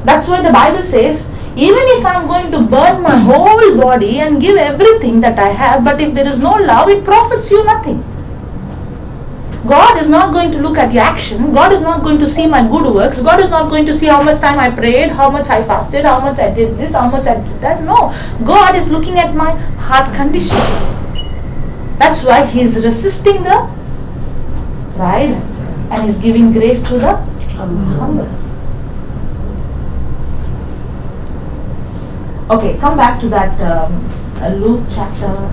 That's why the Bible says, even if I'm going to burn my whole body and give everything that I have, but if there is no love, it profits you nothing. God is not going to look at your action. God is not going to see my good works. God is not going to see how much time I prayed, how much I fasted, how much I did this, how much I did that. No, God is looking at my heart condition. That's why He is resisting the pride and is giving grace to the humble. Okay, come back to that Luke chapter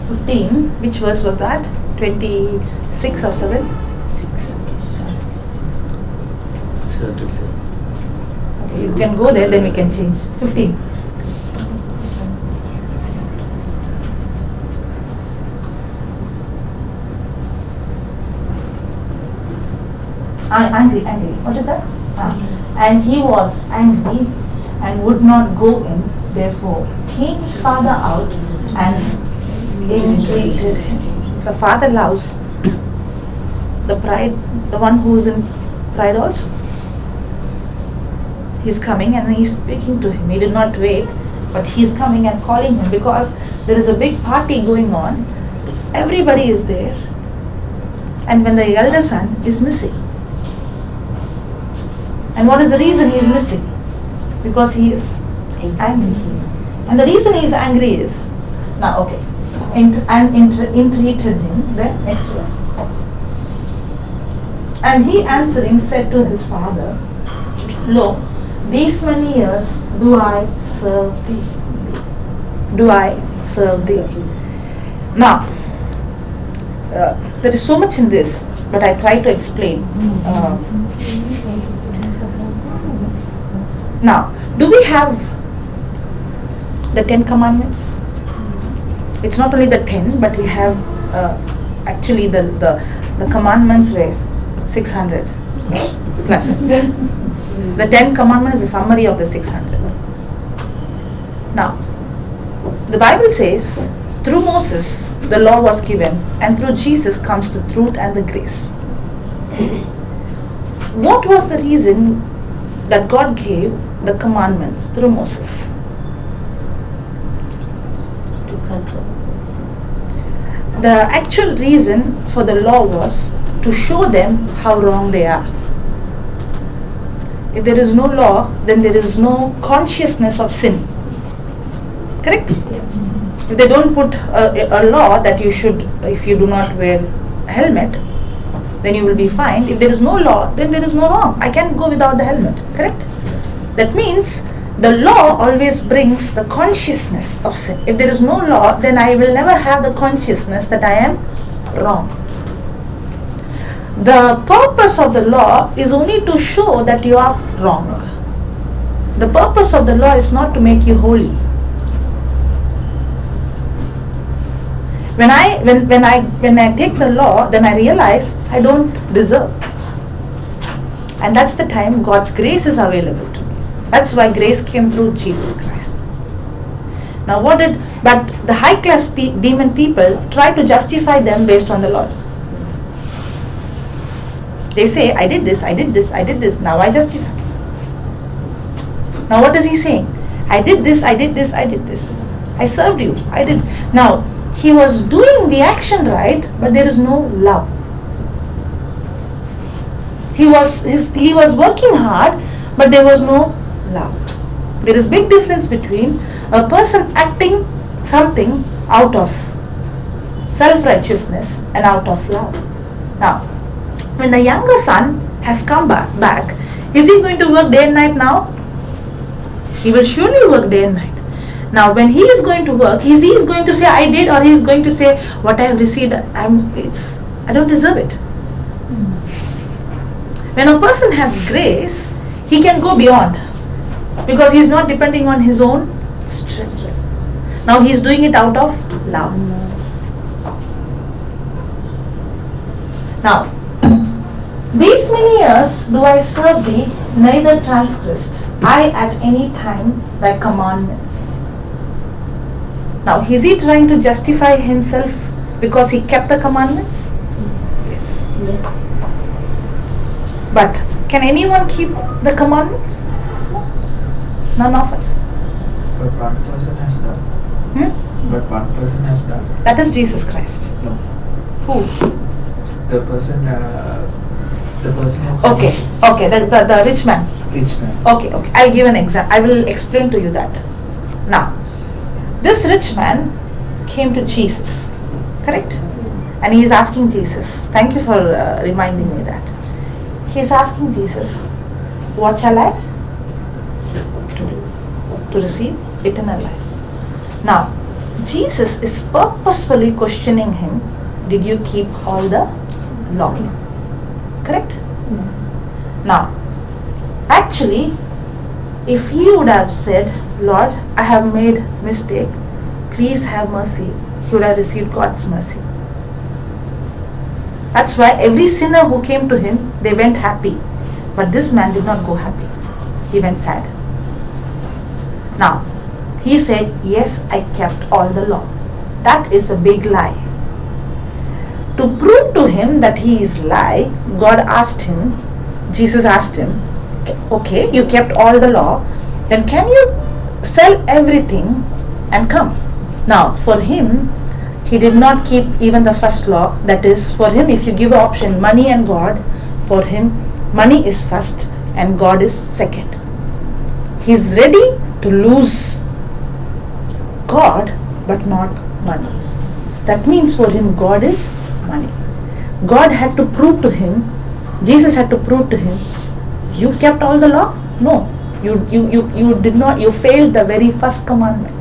15. Which verse was that? 26 or 7? 6. Okay, you can go there, then we can change. 15. Angry. What is that? And he was angry and would not go in. Therefore, came his father out and entreated him. The father loves the pride, the one who is in pride also. He's coming and he's speaking to him. He did not wait, but he's coming and calling him, because there is a big party going on. Everybody is there. And when the elder son is missing. And what is the reason he is missing? Because he is angry. And the reason he is angry is, now okay, entreated him, then next verse. And he answering said to his father, Lo, these many years do I serve thee. Do I serve thee? Now, there is so much in this, but I try to explain. Now, do we have the 10 commandments? It's not only the 10, but we have actually the commandments were 600 plus. The 10 commandments is a summary of the 600. Now, the Bible says, through Moses the law was given, and through Jesus comes the truth and the grace. What was the reason that God gave the commandments through Moses? To control. The actual reason for the law was to show them how wrong they are. If there is no law, then there is no consciousness of sin. Correct? If they don't put a law that you should, if you do not wear a helmet, then you will be fined. If there is no law, then there is no wrong. I can go without the helmet. Correct? That means the law always brings the consciousness of sin. If there is no law, then I will never have the consciousness that I am wrong. The purpose of the law is only to show that you are wrong. The purpose of the law is not to make you holy. When I take the law, then I realize I don't deserve. And that's the time God's grace is available to me. That's why grace came through Jesus Christ. Now but the high class demon people try to justify them based on the laws. They say, I did this, now I justify. Now what is he saying? I did this. I served you, I did. Now, he was doing the action right, but there is no love. he was working hard, but there was no love. There is big difference between a person acting something out of self-righteousness and out of love. Now, when the younger son has come back, is he going to work day and night now? He will surely work day and night. Now, when he is going to work, he is going to say, I did, or he is going to say, what I have received, I don't deserve it. When a person has grace, he can go beyond, because he is not depending on his own strength. Now he is doing it out of love. Now, these many years do I serve thee, neither transgressed I at any time thy commandments. Now, is he trying to justify himself because he kept the commandments? Yes. Yes. But can anyone keep the commandments? No. None of us. But one person has done. But one person has done. That is Jesus Christ. No. Who? The person who Okay, the rich man. rich man. Okay, I'll give an example. I will explain to you that. Now, this rich man came to Jesus, correct? And he is asking Jesus, thank you for reminding me that. He is asking Jesus, what shall I do to receive eternal life? Now, Jesus is purposefully questioning him, did you keep all the law? Correct? Yes. Now, actually, if he would have said, Lord, I have made mistake, please have mercy, he would have received God's mercy. That's why every sinner who came to him, they went happy. But this man did not go happy. He went sad. Now, he said, yes, I kept all the law. That is a big lie. To prove to him that he is lie, God asked him, Jesus asked him, okay, you kept all the law, then can you sell everything and come? Now, for him, he did not keep even the first law. That is, for him, if you give an option, money and God, for him, money is first and God is second. He is ready to lose God, but not money. That means for him, God is money. God had to prove to him, Jesus had to prove to him, you kept all the law? No, you did not, you failed the very first commandment.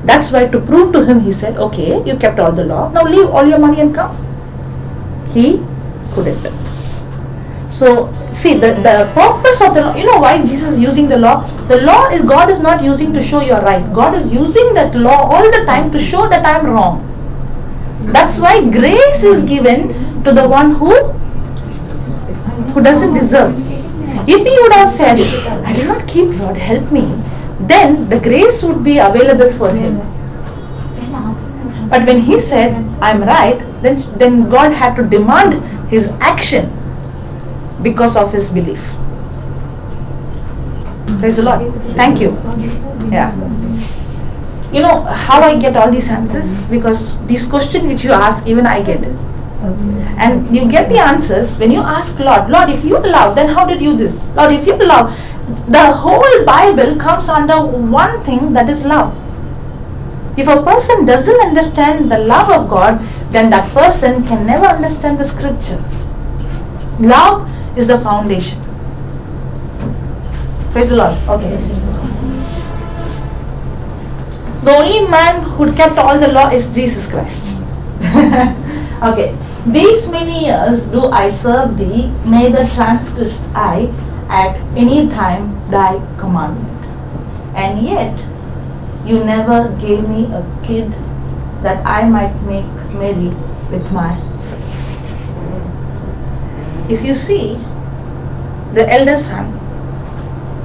That's why to prove to him, he said, okay, you kept all the law, now leave all your money and come. He couldn't. So, see, the purpose of the law, you know why Jesus is using the law? The law is, God is not using to show you're right. God is using that law all the time to show that I'm wrong. That's why grace is given to the one who doesn't deserve. If he would have said, I did not keep, Lord, help me, then the grace would be available for him. But when he said, I'm right, then God had to demand his action because of his belief. Praise the Lord. Thank you. Yeah. You know how I get all these answers? Because these questions which you ask, even I get. And you get the answers when you ask Lord, if you love, then how did you this? Lord, if you love, the whole Bible comes under one thing, that is love. If a person doesn't understand the love of God, then that person can never understand the scripture. Love is the foundation. Praise the Lord. Okay. The only man who kept all the law is Jesus Christ. Okay. These many years do I serve thee, neither transgressed I at any time thy commandment. And yet you never gave me a kid that I might make merry with my friends. If you see, the elder son,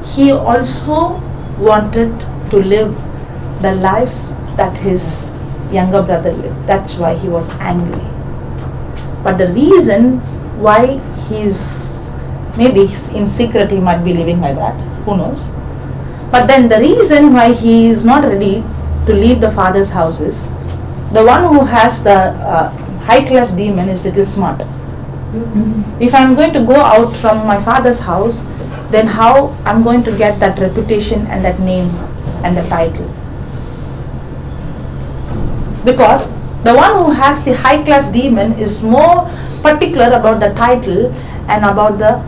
he also wanted to live the life that his younger brother lived. That's why he was angry. But the reason why maybe in secret he might be living like that, who knows. But then the reason why he is not ready to leave the father's house is, the one who has the high class demon is little smart. If I'm going to go out from my father's house, then how I'm going to get that reputation and that name and the title? Because the one who has the high class demon is more particular about the title and about the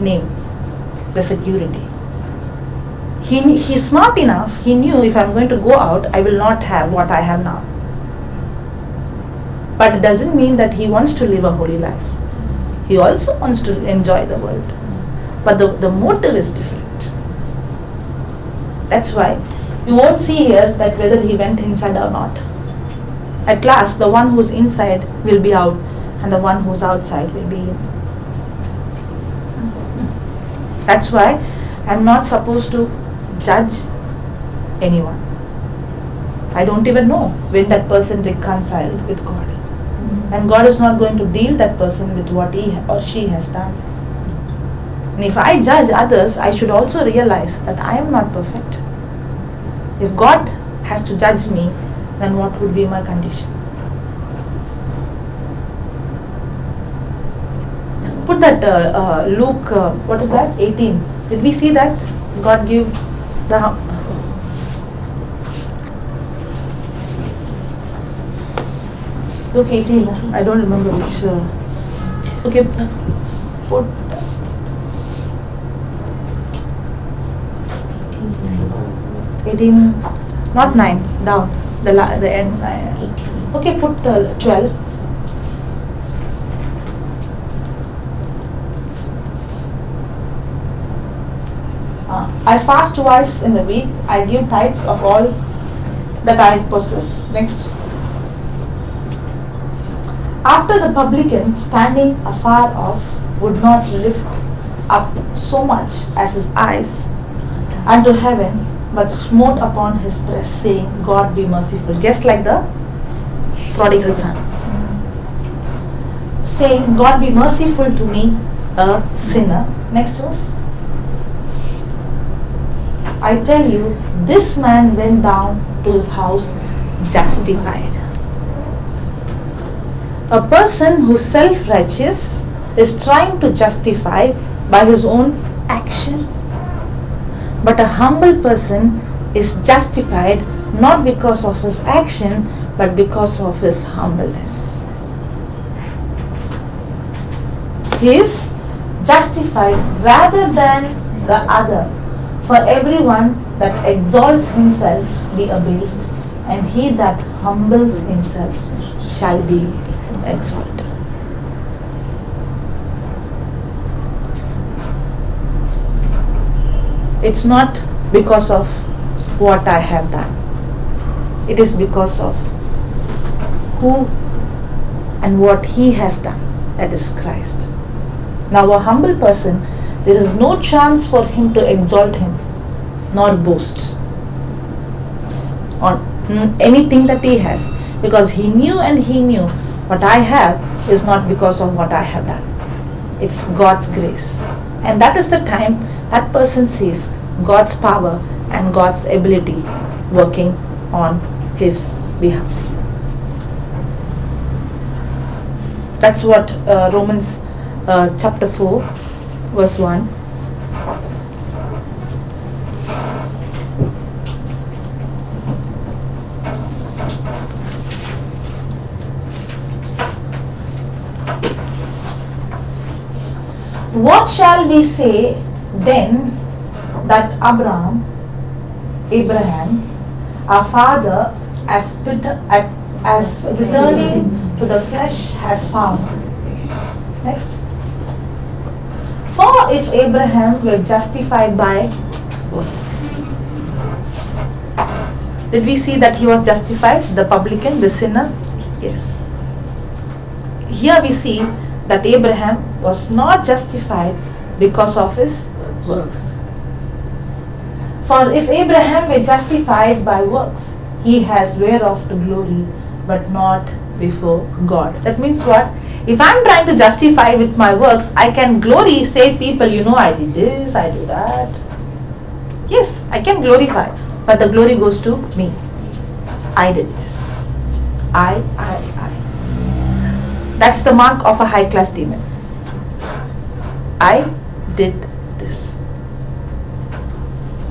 name, the security. He's smart enough, he knew if I'm going to go out, I will not have what I have now. But it doesn't mean that he wants to live a holy life. He also wants to enjoy the world. But the motive is different. That's why you won't see here that whether he went inside or not. At last, the one who's inside will be out and the one who's outside will be in. That's why I'm not supposed to judge anyone. I don't even know when that person reconciled with God. And God is not going to deal that person with what he or she has done. And if I judge others, I should also realize that I am not perfect. If God has to judge me, then what would be my condition? Put that Luke, what is that? 18. Did we see that? God give the... Luke 18, I don't remember which... okay, put... 18, not 9, down, the end. 18. Okay, put 12. I fast twice in the week. I give tithes of all that I possess. Next. After the publican, standing afar off, would not lift up so much as his eyes unto heaven, but smote upon his breast, saying, God be merciful. Just like the prodigal son. Saying, God be merciful to me, a sinner. Next verse. I tell you, this man went down to his house justified. A person who's self-righteous is trying to justify by his own action. But a humble person is justified not because of his action, but because of his humbleness. He is justified rather than the other. For everyone that exalts himself be abased, and he that humbles himself shall be exalted. It's not because of what I have done. It is because of who and what he has done, that is Christ. Now a humble person, there is no chance for him to exalt him nor boast on anything that he has, because he knew what I have is not because of what I have done. It's God's grace. And that is the time that person sees God's power and God's ability working on his behalf. That's what Romans chapter 4 verse 1. What shall we say then that Abraham, our father, as returning to the flesh has found? Next. For if Abraham were justified by works. Did we see that he was justified? The publican, the sinner? Yes. Here we see that Abraham was not justified because of his works. For if Abraham were justified by works, he has whereof to glory, but not before God. That means what? If I'm trying to justify with my works, I can glory, say people, I did this, I did that. Yes, I can glorify, but the glory goes to me. I did this. I. That's the mark of a high class demon. I did this.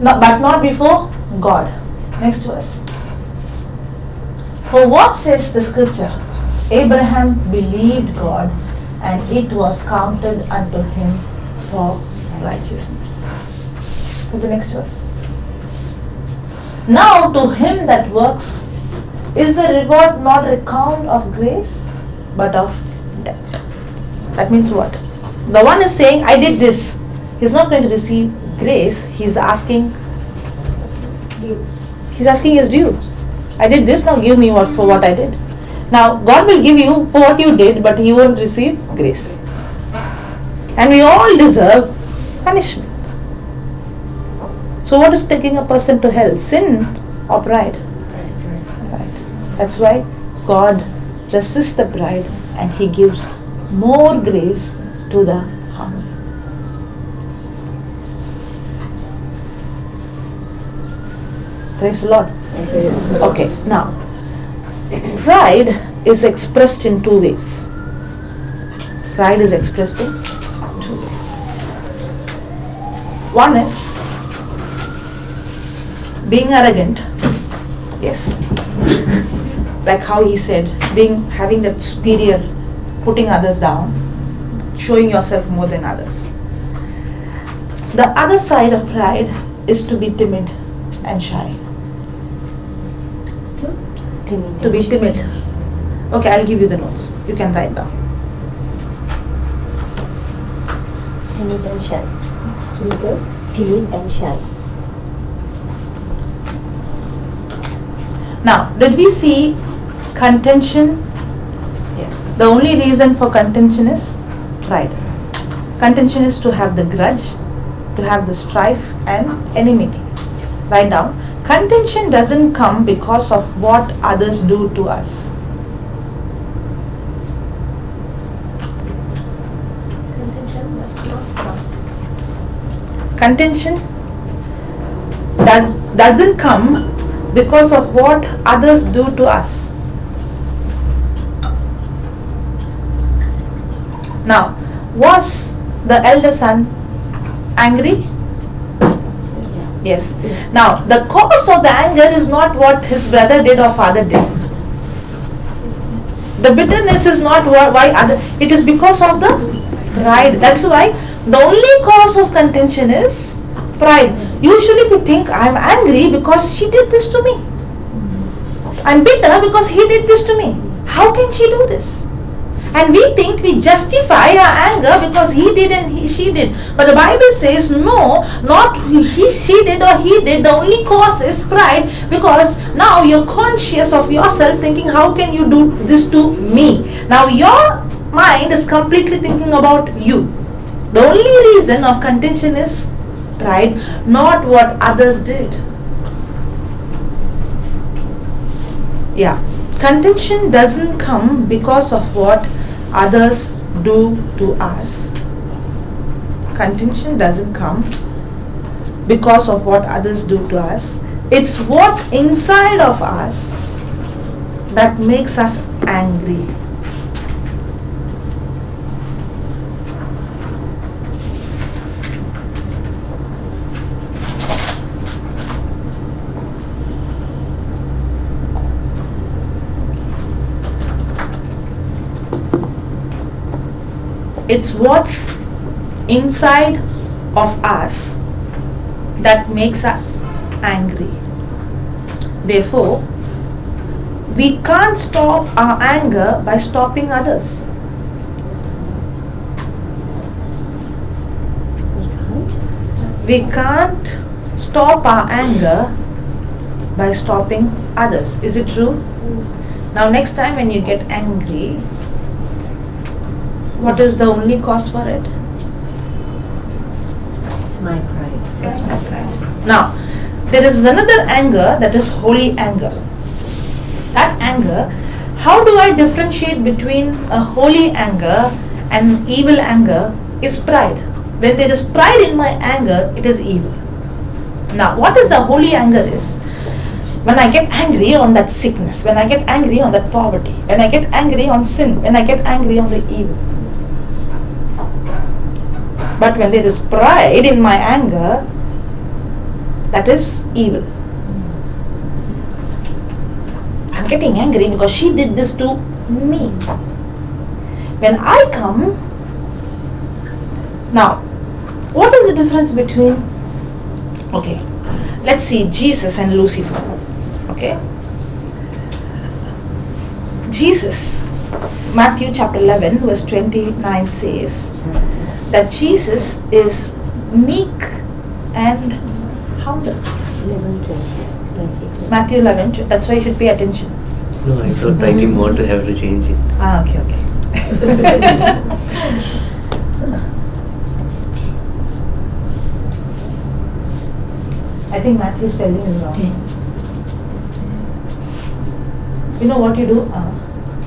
No, but not before God. Next verse. For what says the scripture? Abraham believed God, and it was counted unto him for righteousness. To the next verse. Now to him that works is the reward not account of grace, but of debt. That means what? The one is saying, I did this. He's not going to receive grace. He's asking his due. I did this, now give me for what I did. Now God will give you for what you did, but you won't receive grace. And we all deserve punishment. So what is taking a person to hell? Sin or pride? Right. That's why God resists the pride and He gives more grace to the humble. Praise the Lord. Okay, now pride is expressed in two ways. Pride is expressed in two ways. One is being arrogant. Yes. Like how he said, having that superior, putting others down, showing yourself more than others. The other side of pride is to be timid and shy. To be timid. Okay, I'll give you the notes. You can write down. Timid and shy. Timid and shy. Now, did we see contention? Yeah. The only reason for contention is pride. Contention is to have the grudge, to have the strife and enmity. Write down. Contention doesn't come because of what others do to us. Contention does not come. Contention doesn't come because of what others do to us. Now, was the elder son angry? Yes. Now, the cause of the anger is not what his brother did or father did. The bitterness is not why other. It is because of the pride. That's why the only cause of contention is pride. Usually we think I am angry because she did this to me. I am bitter because he did this to me. How can she do this? And we think we justify our anger because he did and she did. But the Bible says no, not she did or he did. The only cause is pride, because now you're conscious of yourself thinking, how can you do this to me? Now your mind is completely thinking about you. The only reason of contention is pride, not what others did. Yeah. Contention doesn't come because of what others do to us. Contention doesn't come because of what others do to us. It's what inside of us that makes us angry. It's what's inside of us that makes us angry. Therefore, we can't stop our anger by stopping others. We can't stop our anger by stopping others. Is it true? Now next time when you get angry, what is the only cause for it? It's my pride. It's my pride. Now, there is another anger that is holy anger. That anger, how do I differentiate between a holy anger and evil anger? Is pride. When there is pride in my anger, it is evil. Now, what is the holy anger is? When I get angry on that sickness, when I get angry on that poverty, when I get angry on sin, when I get angry on the evil. But when there is pride in my anger, that is evil. I'm getting angry because she did this to me. When I come, now, what is the difference between, okay, let's see Jesus and Lucifer, okay? Jesus, Matthew chapter 11 verse 29 says that Jesus is meek and humble. 11:20. Matthew 11, that's why you should pay attention. No, I thought I didn't want to have to change it. Okay. I think Matthew spelling is wrong. You know what you do?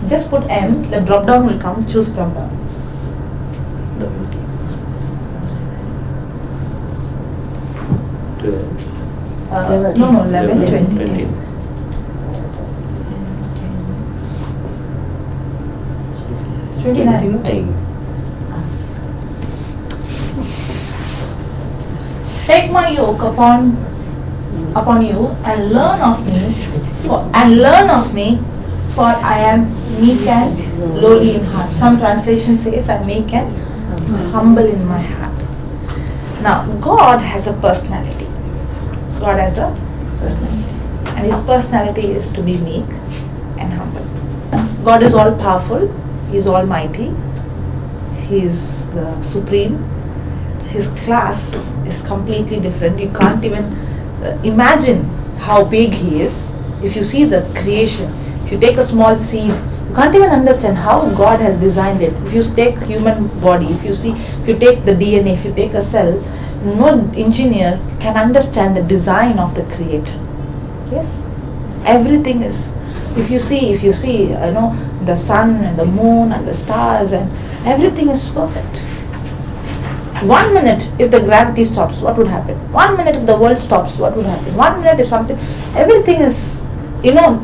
Just put M, the drop down will come, choose drop down. No, 11, 20. Take my yoke upon you and learn of me, for I am meek and lowly in heart. Some translation says I am meek and humble in my heart. Now, God has a personality. God has a personality. And His personality is to be meek and humble. God is all powerful. He is almighty. He is the supreme. His class is completely different. You can't even imagine how big He is. If you see the creation, if you take a small seed, you can't even understand how God has designed it. If you take human body, if you take the DNA, if you take a cell, no engineer can understand the design of the Creator. Yes, everything is. If you see, the sun and the moon and the stars and everything is perfect. 1 minute if the gravity stops, what would happen? 1 minute if the world stops, what would happen? 1 minute if something, everything is,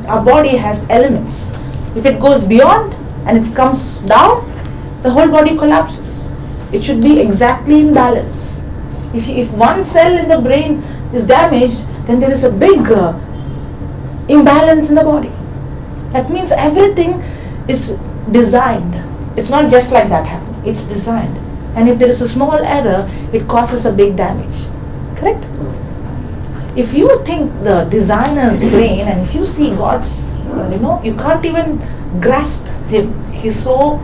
our body has elements. If it goes beyond and it comes down, the whole body collapses. It should be exactly in balance. If one cell in the brain is damaged, then there is a big imbalance in the body. That means everything is designed. It's not just like that happening. It's designed. And if there is a small error, it causes a big damage. Correct? If you think the designer's brain and if you see God's, you can't even grasp Him. He's so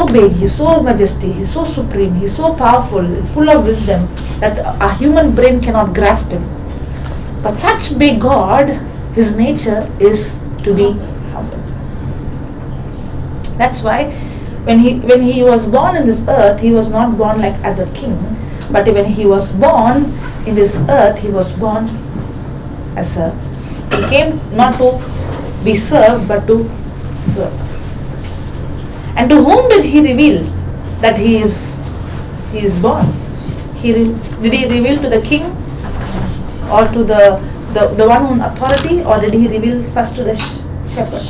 big, He's so majestic, He's so supreme, He's so powerful, full of wisdom that a human brain cannot grasp Him. But such big God, His nature is to be humble. That's why when he was born in this earth, He was not born like as a king, but when He was born in this earth, He was born as He came not to be served, but to serve. And to whom did He reveal that He is born? Did He reveal to the king or to the one on authority, or did He reveal first to the shepherd?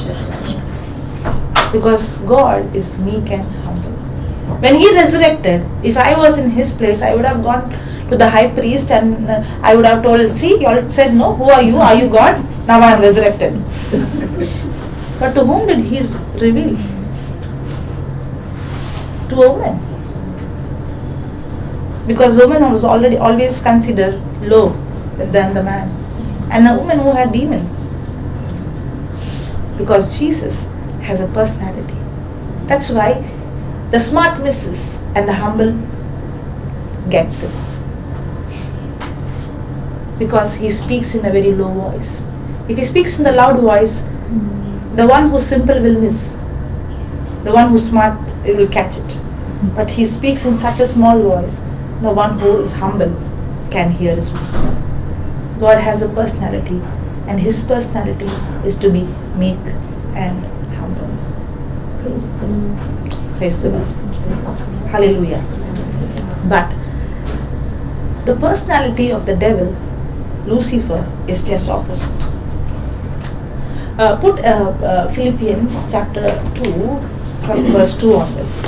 Because God is meek and humble. When He resurrected, if I was in His place, I would have gone to the high priest and I would have told, see, you all said no, who are you? Are you God? Now I am resurrected. But to whom did He reveal? To a woman. Because woman was always considered low than the man. And a woman who had demons. Because Jesus has a personality. That's why the smart misses and the humble gets it. Because He speaks in a very low voice. If He speaks in the loud voice, the one who's simple will miss. The one who's smart will catch it. But He speaks in such a small voice, the one who is humble can hear His voice. God has a personality, and His personality is to be meek and humble. Praise the Lord. Praise the Lord. Hallelujah. But the personality of the devil, Lucifer, is just opposite. Put Philippians chapter 2 from verse 2 onwards.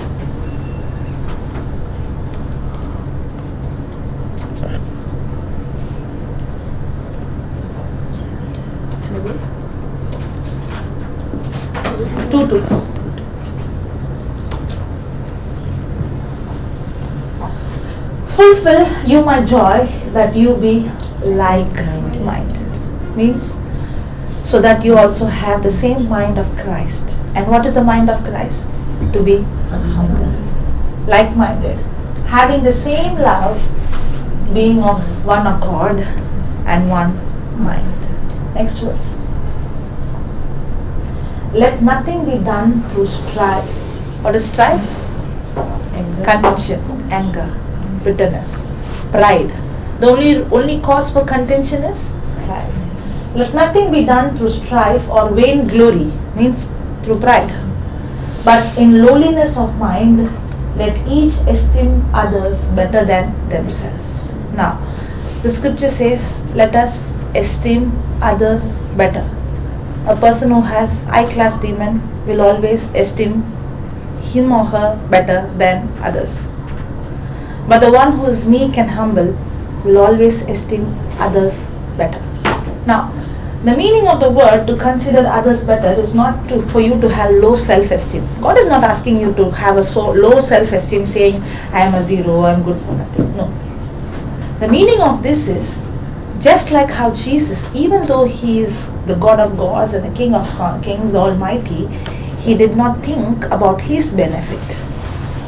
Two. Fulfill you my joy that you be like-minded. Means so that you also have the same mind of Christ. And what is the mind of Christ? To be humble, like-minded, having the same love, being of one accord and one mind. Next verse. Let nothing be done through strife. What is strife? Contention, anger, bitterness, pride. The only cause for contention is pride. Let nothing be done through strife or vain glory, means through pride. But in lowliness of mind, let each esteem others better than themselves. Now, the scripture says, let us esteem others better. A person who has high-class demon will always esteem him or her better than others. But the one who is meek and humble will always esteem others better. Now, the meaning of the word to consider others better is not for you to have low self-esteem. God is not asking you to have a so low self-esteem saying, I am a zero, I am good for nothing. No. The meaning of this is, just like how Jesus, even though he is the God of gods and the King of kings, the Almighty, he did not think about his benefit.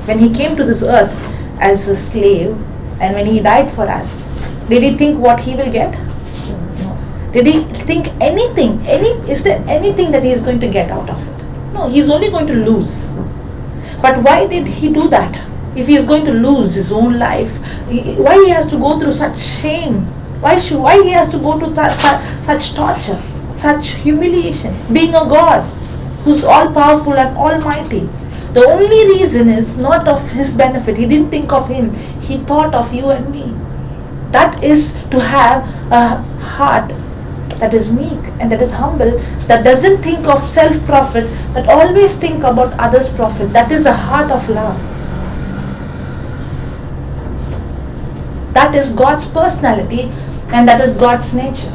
When he came to this earth as a slave and when he died for us, did he think what he will get? No. Did he think anything? Is there anything that he is going to get out of it? No, he is only going to lose. But why did he do that? If he is going to lose his own life, why he has to go through such shame? Why he has to go to such torture, such humiliation, being a God who's all-powerful and almighty? The only reason is not of his benefit. He didn't think of him. He thought of you and me. That is to have a heart that is meek and that is humble, that doesn't think of self-profit, that always think about others' profit. That is a heart of love. That is God's personality. And that is God's nature.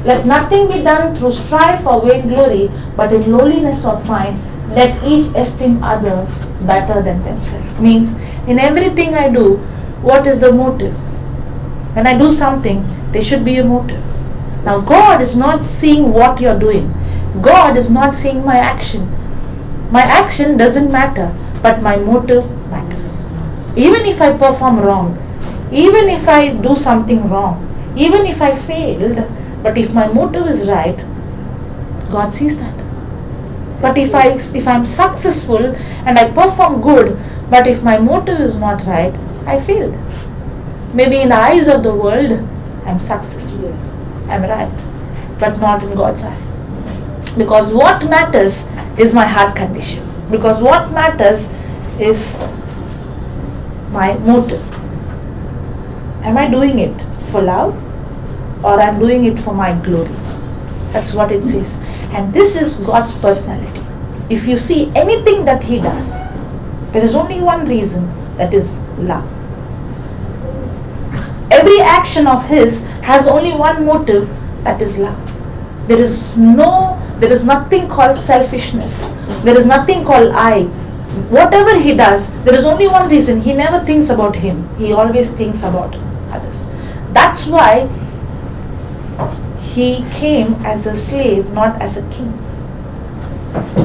Let nothing be done through strife or vainglory, but in lowliness of mind, let each esteem other better than themselves. Means, in everything I do, what is the motive? When I do something, there should be a motive. Now, God is not seeing what you're doing. God is not seeing my action. My action doesn't matter, but my motive matters. Even if I perform wrong, even if I do something wrong, even if I failed, but if my motive is right, God sees that. But if I'm successful and I perform good, but if my motive is not right, I failed. Maybe in the eyes of the world, I'm successful. I'm right, but not in God's eye. Because what matters is my heart condition. Because what matters is my motive. Am I doing it for love or I'm doing it for my glory? That's what it says. And this is God's personality. If you see anything that he does, there is only one reason, that is love. Every action of his has only one motive, that is love. There is nothing called selfishness. There is nothing called I. Whatever he does, there is only one reason. He never thinks about him. He always thinks about others. That's why he came as a slave, not as a king.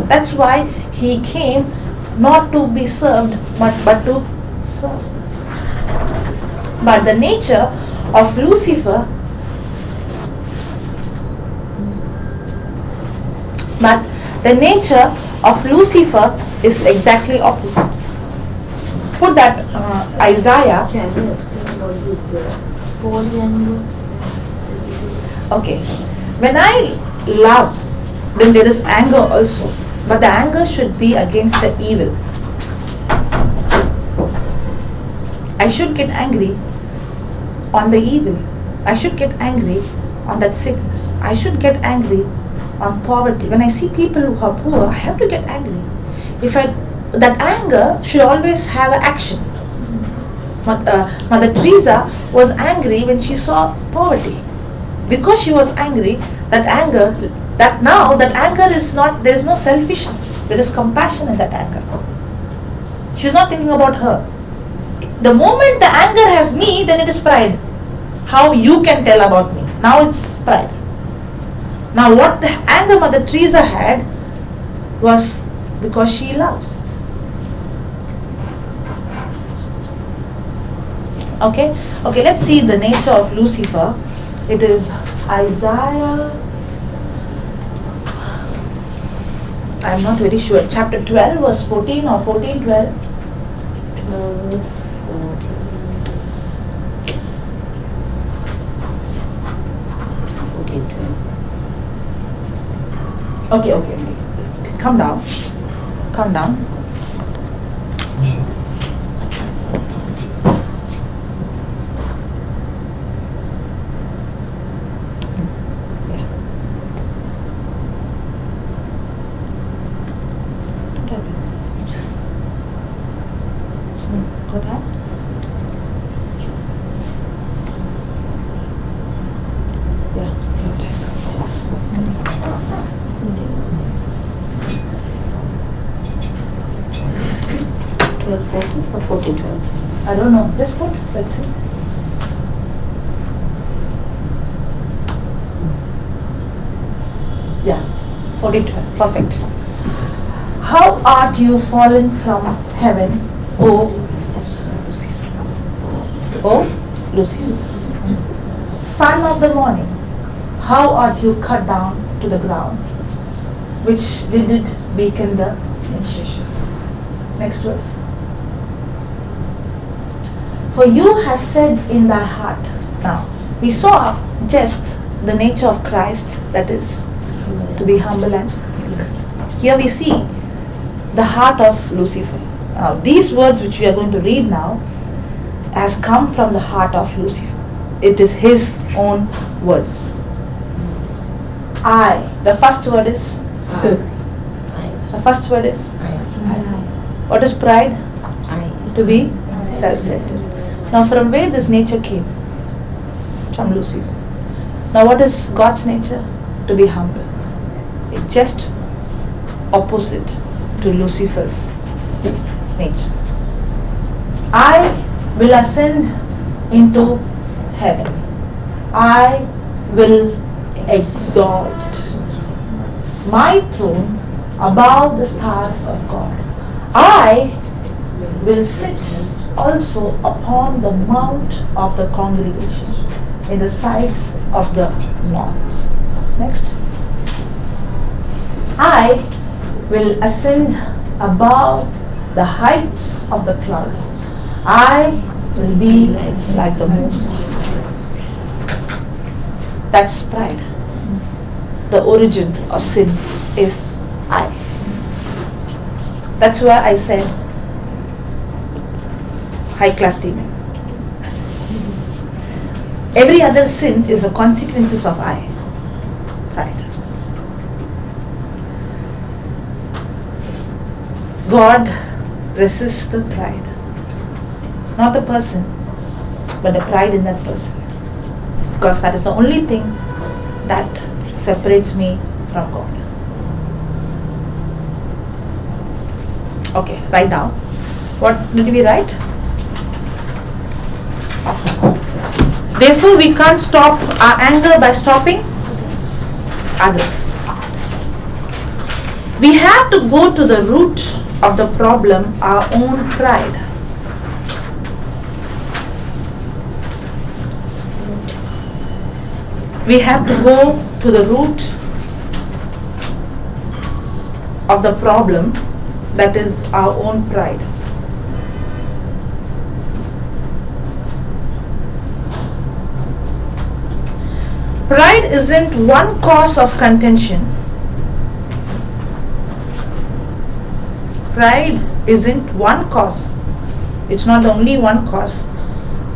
That's why he came not to be served, but to serve. But the nature of Lucifer, is exactly opposite. Put that Isaiah. Can you explain about this polyandry? Okay. When I love, then there is anger also. But the anger should be against the evil. I should get angry on the evil. I should get angry on that sickness. I should get angry on poverty. When I see people who are poor, I have to get angry. That anger should always have an action. Mother Teresa was angry when she saw poverty. Because she was angry, that anger is not, there is no selfishness, there is compassion in that anger. She's not thinking about her. The moment the anger has me, then it is pride. How you can tell about me? Now it's pride. Now what the anger Mother Teresa had was because she loves. Okay, let's see the nature of Lucifer. It is Isaiah, I'm not very sure, chapter 12 verse 14 or 14:12. Verse 14. 14:12. Okay. Calm down. I don't know. Just put. Let's see. Yeah, 42. Perfect. How art you fallen from heaven, O Lucifer, son of the morning? How art you cut down to the ground, which did it weaken the nations? Next verse. For you have said in thy heart. Now, we saw just the nature of Christ, that is to be humble and meek. Here we see the heart of Lucifer. Now, these words which we are going to read now has come from the heart of Lucifer. It is his own words. I. The first word is I. The first word is I. What is pride? I. To be self-centered. Now from where this nature came? From Lucifer. Now what is God's nature? To be humble. It's just opposite to Lucifer's nature. I will ascend into heaven. I will exalt my throne above the stars of God. I will sit also upon the mount of the congregation in the sides of the north. Next. I will ascend above the heights of the clouds. I will be like the Most High. That's pride. The origin of sin is I. That's why I said high class demon. Every other sin is the consequences of I. Pride. God resists the pride. Not the person, but the pride in that person. Because that is the only thing that separates me from God. Okay, write down. What did we write? Therefore, we can't stop our anger by stopping others. We have to go to the root of the problem, our own pride. We have to go to the root of the problem, that is our own pride. Pride isn't one cause of contention. Pride isn't one cause. It's not the only one cause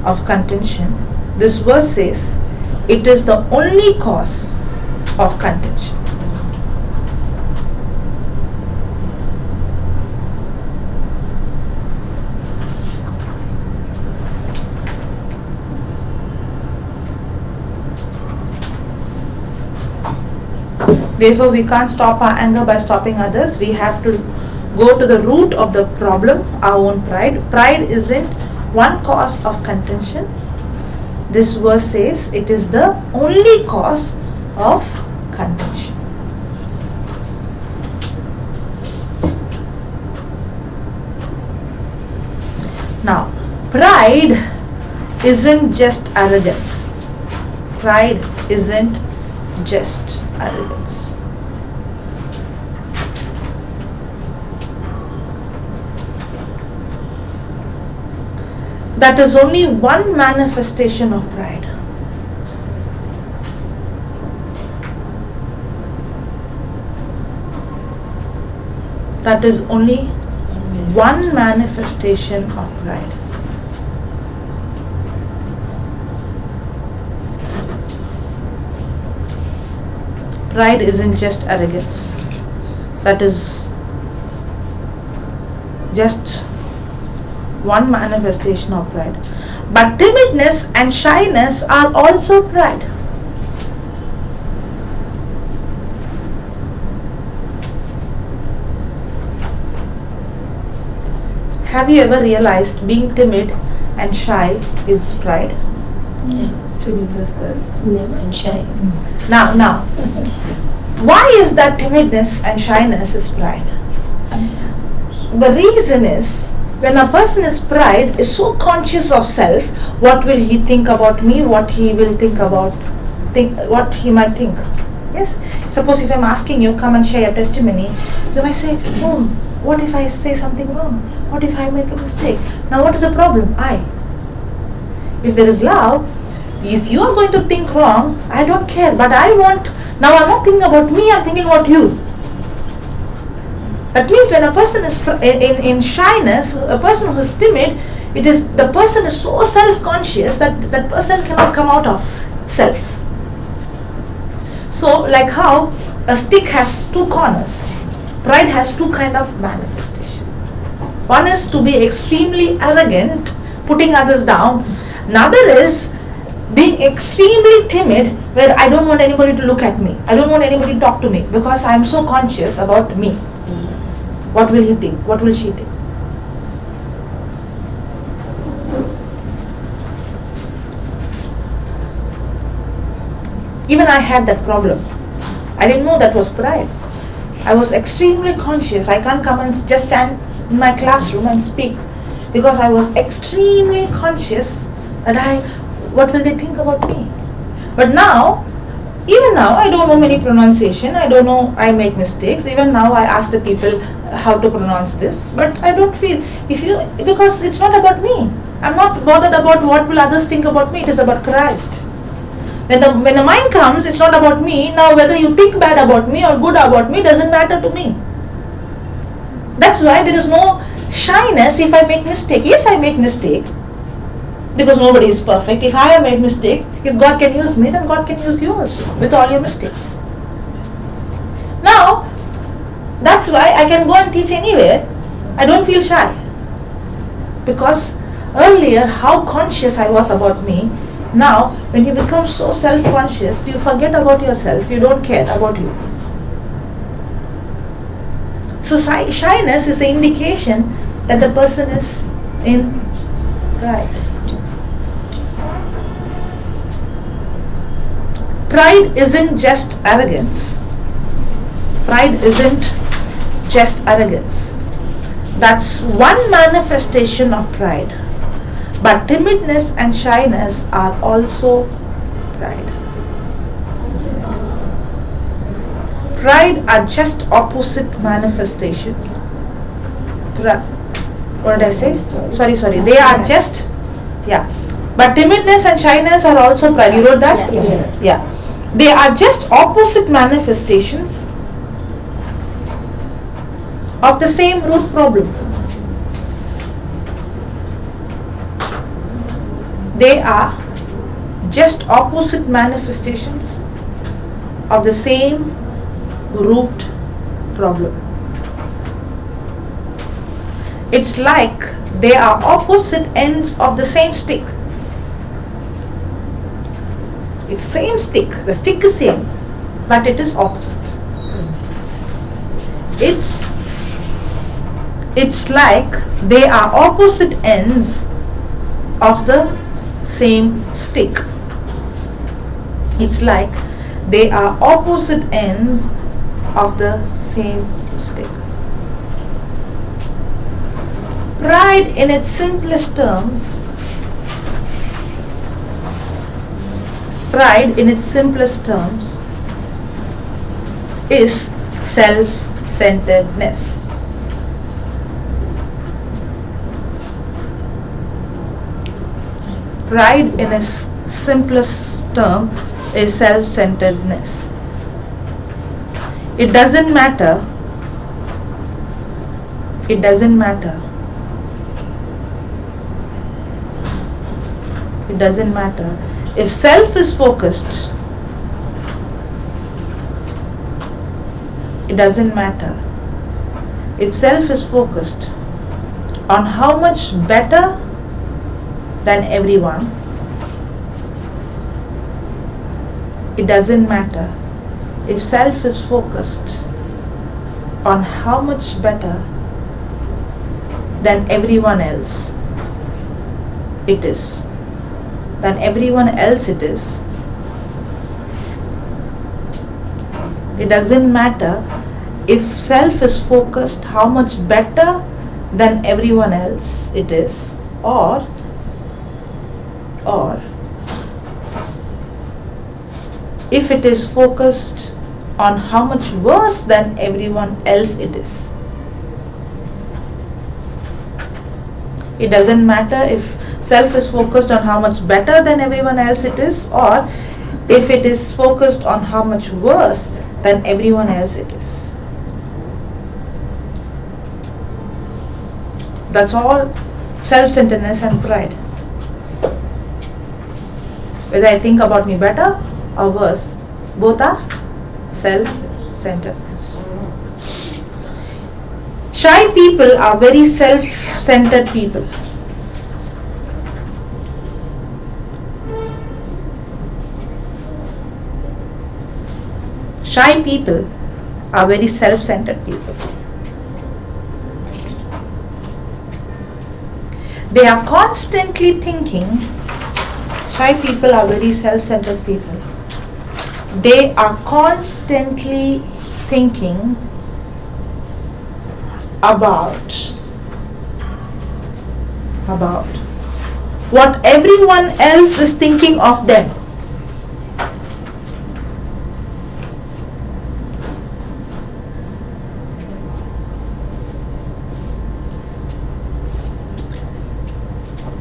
of contention. This verse says it is the only cause of contention. Therefore, we can't stop our anger by stopping others. We have to go to the root of the problem, our own pride. Pride isn't one cause of contention. This verse says it is the only cause of contention. Now, pride isn't just arrogance. Pride isn't just arrogance. That is only one manifestation of pride. That is only one manifestation of pride. Pride isn't just arrogance. That is just one manifestation of pride. But timidness and shyness are also pride. Have you ever realized being timid and shy is pride? Timid person. And shy. Now, why is that timidness and shyness is pride? The reason is, when a person is pride, is so conscious of self, what will he think about me, what he will think about, what he might think. Yes? Suppose if I'm asking you, come and share a testimony, you might say, oh, what if I say something wrong? What if I make a mistake? Now what is the problem? If there is love, if you are going to think wrong, I don't care, but I want, now I'm not thinking about me, I'm thinking about you. That means when a person is in shyness, a person who is timid, it is the person is so self-conscious that that person cannot come out of self. So like how a stick has two corners, pride has two kind of manifestation. One is to be extremely arrogant, putting others down. Another is being extremely timid, where I don't want anybody to look at me. I don't want anybody to talk to me because I am so conscious about me. What will he think? What will she think? Even I had that problem. I didn't know that was pride. I was extremely conscious. I can't come and just stand in my classroom and speak because I was extremely conscious that what will they think about me? But now, even now, I don't know many pronunciation. I don't know, I make mistakes. Even now, I ask the people how to pronounce this, but I don't feel, because it's not about me. I'm not bothered about what will others think about me. It is about Christ. When the mind comes, it's not about me. Now, whether you think bad about me or good about me doesn't matter to me. That's why there is no shyness if I make mistake. Yes, I make mistake, because nobody is perfect. If I have made mistake, if God can use me, then God can use you also with all your mistakes. Now, that's why I can go and teach anywhere. I don't feel shy. Because earlier, how conscious I was about me, now when you become so self-conscious, you forget about yourself, you don't care about you. So shyness is an indication that the person is in pride. Pride isn't just arrogance. Pride isn't just arrogance. That's one manifestation of pride. But timidness and shyness are also pride. Pride are just opposite manifestations. What did I say? Sorry. They are just, But timidness and shyness are also pride. You wrote that? Yes. Yeah. They are just opposite manifestations of the same root problem. They are just opposite manifestations of the same root problem. It's like they are opposite ends of the same stick. It's same stick. The stick is same, but it is opposite. it's like they are opposite ends of the same stick. It's like they are opposite ends of the same stick. Pride in its simplest terms, is self-centeredness. Pride in its simplest term is self-centeredness. It doesn't matter if self is focused. It doesn't matter if self is focused on how much better than everyone. It doesn't matter if self is focused on how much better than everyone else it is. It doesn't matter if self is focused how much better than everyone else it is, or if it is focused on how much worse than everyone else it is. It doesn't matter if self is focused on how much better than everyone else it is, or if it is focused on how much worse than everyone else it is. That's all self-centeredness and pride. Whether I think about me better or worse, both are self-centeredness. Shy people are very self-centered people. Shy people are very self-centered people. They are constantly thinking. Shy people are very self-centered people. They are constantly thinking about what everyone else is thinking of them.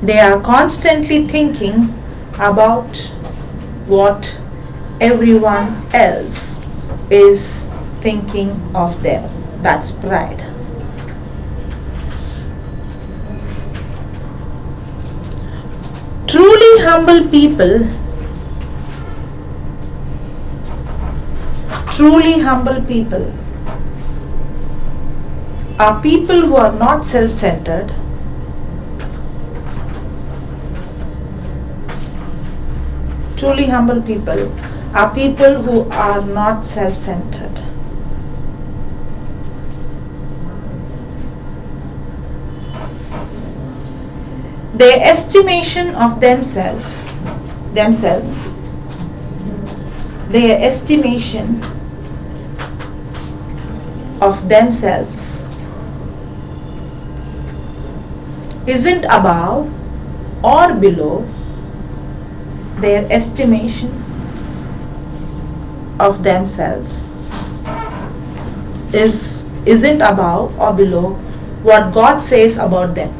They are constantly thinking about what everyone else is thinking of them. That's pride. Truly humble people are people who are not self-centered. Truly humble people are people who are not self-centered. Their estimation of themselves isn't above or below. Their estimation of themselves isn't above or below what God says about them.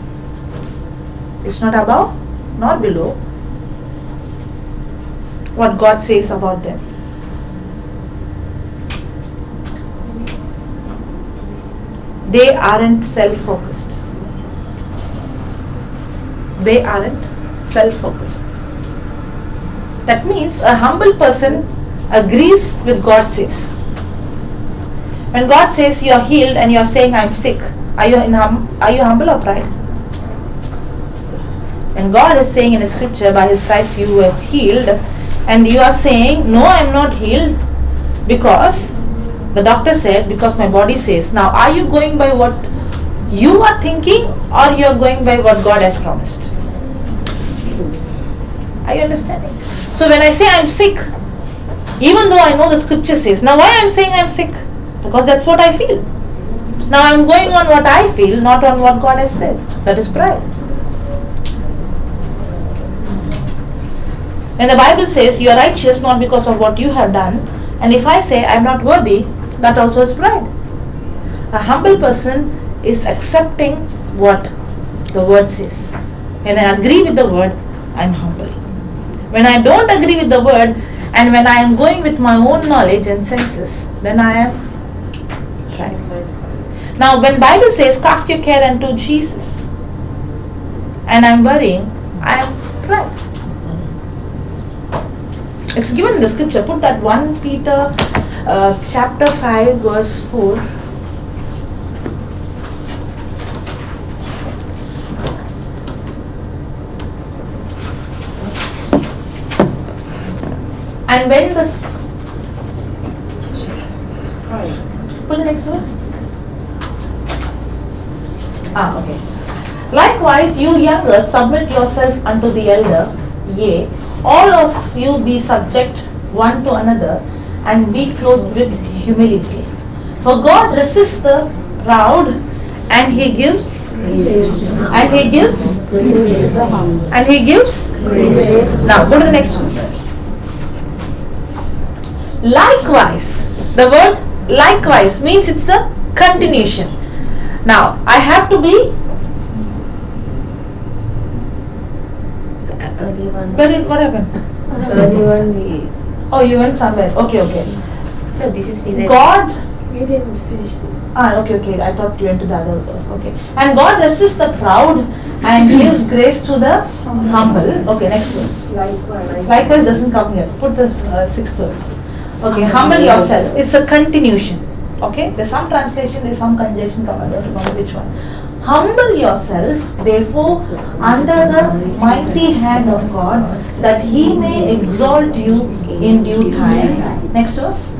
It's not above nor below what God says about them. They aren't self-focused. That means a humble person agrees with God says. When God says you are healed and you are saying I am sick, are you humble or pride? And God is saying in His scripture, by His stripes you were healed, and you are saying no, I am not healed, because The doctor said, because my body says, now are you going by what you are thinking or you are going by what God has promised? Are you understanding? So when I say I am sick, even though I know the scripture says, now why I am saying I am sick? Because that's what I feel. Now I am going on what I feel, not on what God has said. That is pride. When the Bible says you are righteous not because of what you have done, and if I say I am not worthy, that also is pride. A humble person is accepting what the word says. When I agree with the word, I am humble. When I don't agree with the word, and when I am going with my own knowledge and senses, then I am pride. Now when Bible says cast your care unto Jesus, and I am worrying, I am pride. It's given in the scripture. Put that 1 Peter chapter 5 verse 4. And when the put the next verse. Okay. Likewise, you younger, submit yourself unto the elder. Yea, all of you be subject one to another, and be clothed with humility. For God resists the proud, and He gives, and He gives, and He gives. Now go to the next one. Likewise, the word likewise means it's a continuation. Now I have to be. Early one. What happened? Early one we. Oh, you went somewhere. Okay. No, this is finished. God. We didn't finish this. Okay. I thought you went to the other verse. Okay. And God resists the proud and gives grace to the humble. Okay, next verse. Likewise doesn't come here. Put the sixth verse. Okay, humble yourself. It's a continuation. Okay, there's some translation, there's some conjunction come. I don't remember which one. Humble yourself, therefore, under the mighty hand of God, that He may exalt you in due time. Next verse.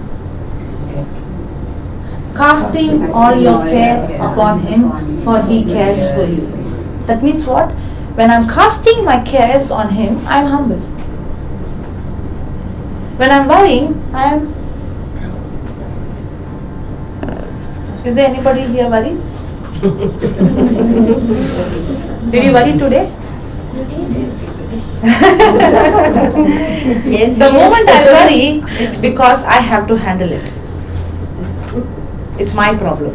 Casting all your care upon Him, for He cares for you. That means what? When I'm casting my cares on Him, I'm humble. When I'm worrying, I'm. Is there anybody here worries? Did you worry today? Yes. The moment I worry, it's because I have to handle it. It's my problem.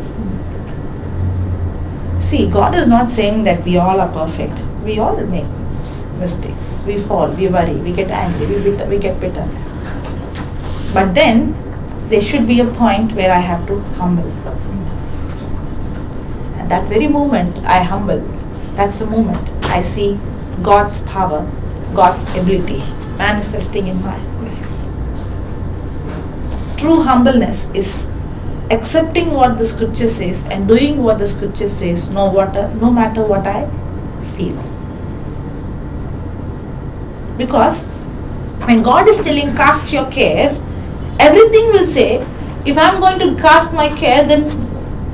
See, God is not saying that we all are perfect. We all make mistakes. We fall, we worry, we get angry, we get bitter. But then, there should be a point where I have to humble. And that very moment I humble, that's the moment I see God's power, God's ability manifesting in my life. True humbleness is accepting what the scripture says and doing what the scripture says, no matter what I feel. Because when God is telling cast your care, everything will say, if I'm going to cast my care, then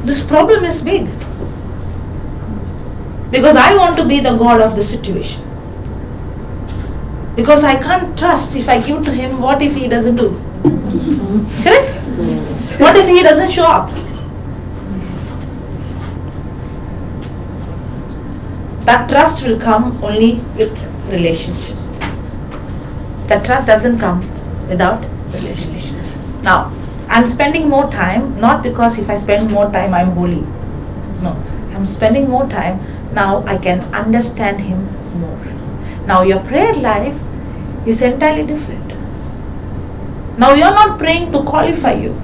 this problem is big. Because I want to be the God of the situation. Because I can't trust if I give to Him, what if He doesn't do? Correct? What if He doesn't show up? That trust will come only with relationship. That trust doesn't come without relationship. Now, I'm spending more time, not because if I spend more time I'm holy. No, I'm spending more time, now I can understand Him more. Now your prayer life is entirely different. Now you're not praying to qualify you.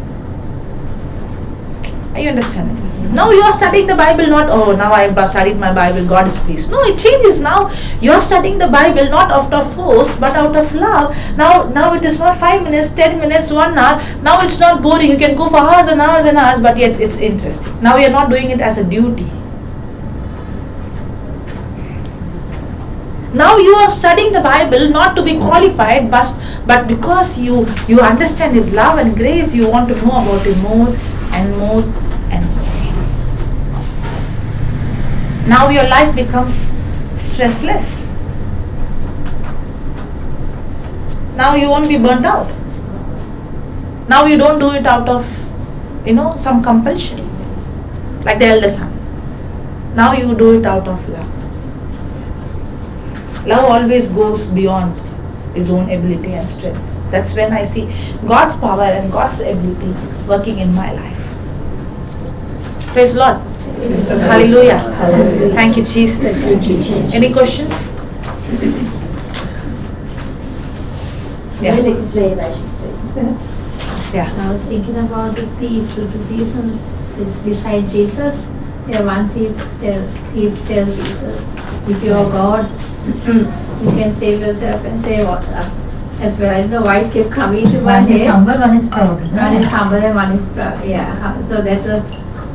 Are you understanding? Now you are studying the Bible not, oh now I have studied my Bible, God is pleased. No, it changes now. You are studying the Bible not out of force but out of love. Now it is not 5 minutes, 10 minutes, 1 hour. Now it's not boring. You can go for hours and hours and hours, but yet it's interesting. Now you are not doing it as a duty. Now you are studying the Bible not to be qualified, but because you understand His love and grace, you want to know about Him more and more and more. Now your life becomes stressless. Now you won't be burnt out. Now you don't do it out of, some compulsion, like the elder son. Now you do it out of love. Love always goes beyond his own ability and strength. That's when I see God's power and God's ability working in my life. Praise the Lord. Hallelujah. Hallelujah. Thank you, Jesus. Thank you, Jesus. Any questions? Yeah. We'll explain, I should say. Yeah. I was thinking about the thief. So the thief is beside Jesus. One thief tells Jesus, if you are God, you can save yourself and say what. As well as the wife kept coming to my One is head. humble, one is proud. One is humble and one is proud. Yeah. So that was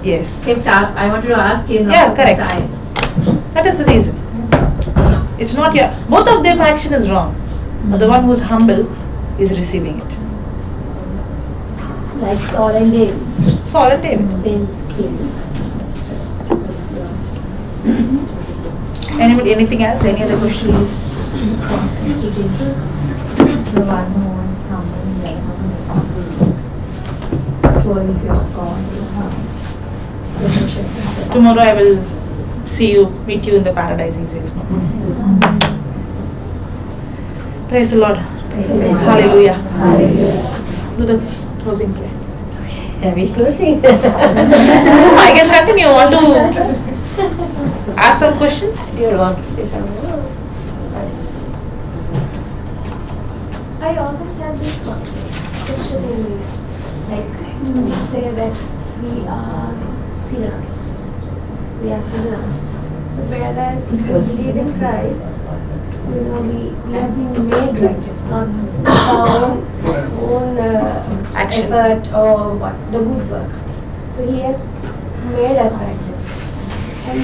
Yes. kept ask. I wanted to ask you. Yeah, correct. Time. That is the reason. It's not your. Both of their action is wrong. But the one who's humble is receiving it. Like Saul and David. Saul and David. Same. Anybody? Anything else? Any other questions? The one who was humble and the other one is humble. Told if you are God. Tomorrow I will meet you in the paradise, he says. Praise the Lord. Hallelujah. Hallelujah. Do the closing prayer. Are we closing? I can continue. Want to ask some questions? You want to say something? I always have this question in me. Like, we say that we are sinners. We are sinners. But whereas if you believe in Christ, we have been made righteous, not our own Action. effort or what, the good works. So He has made us righteous. And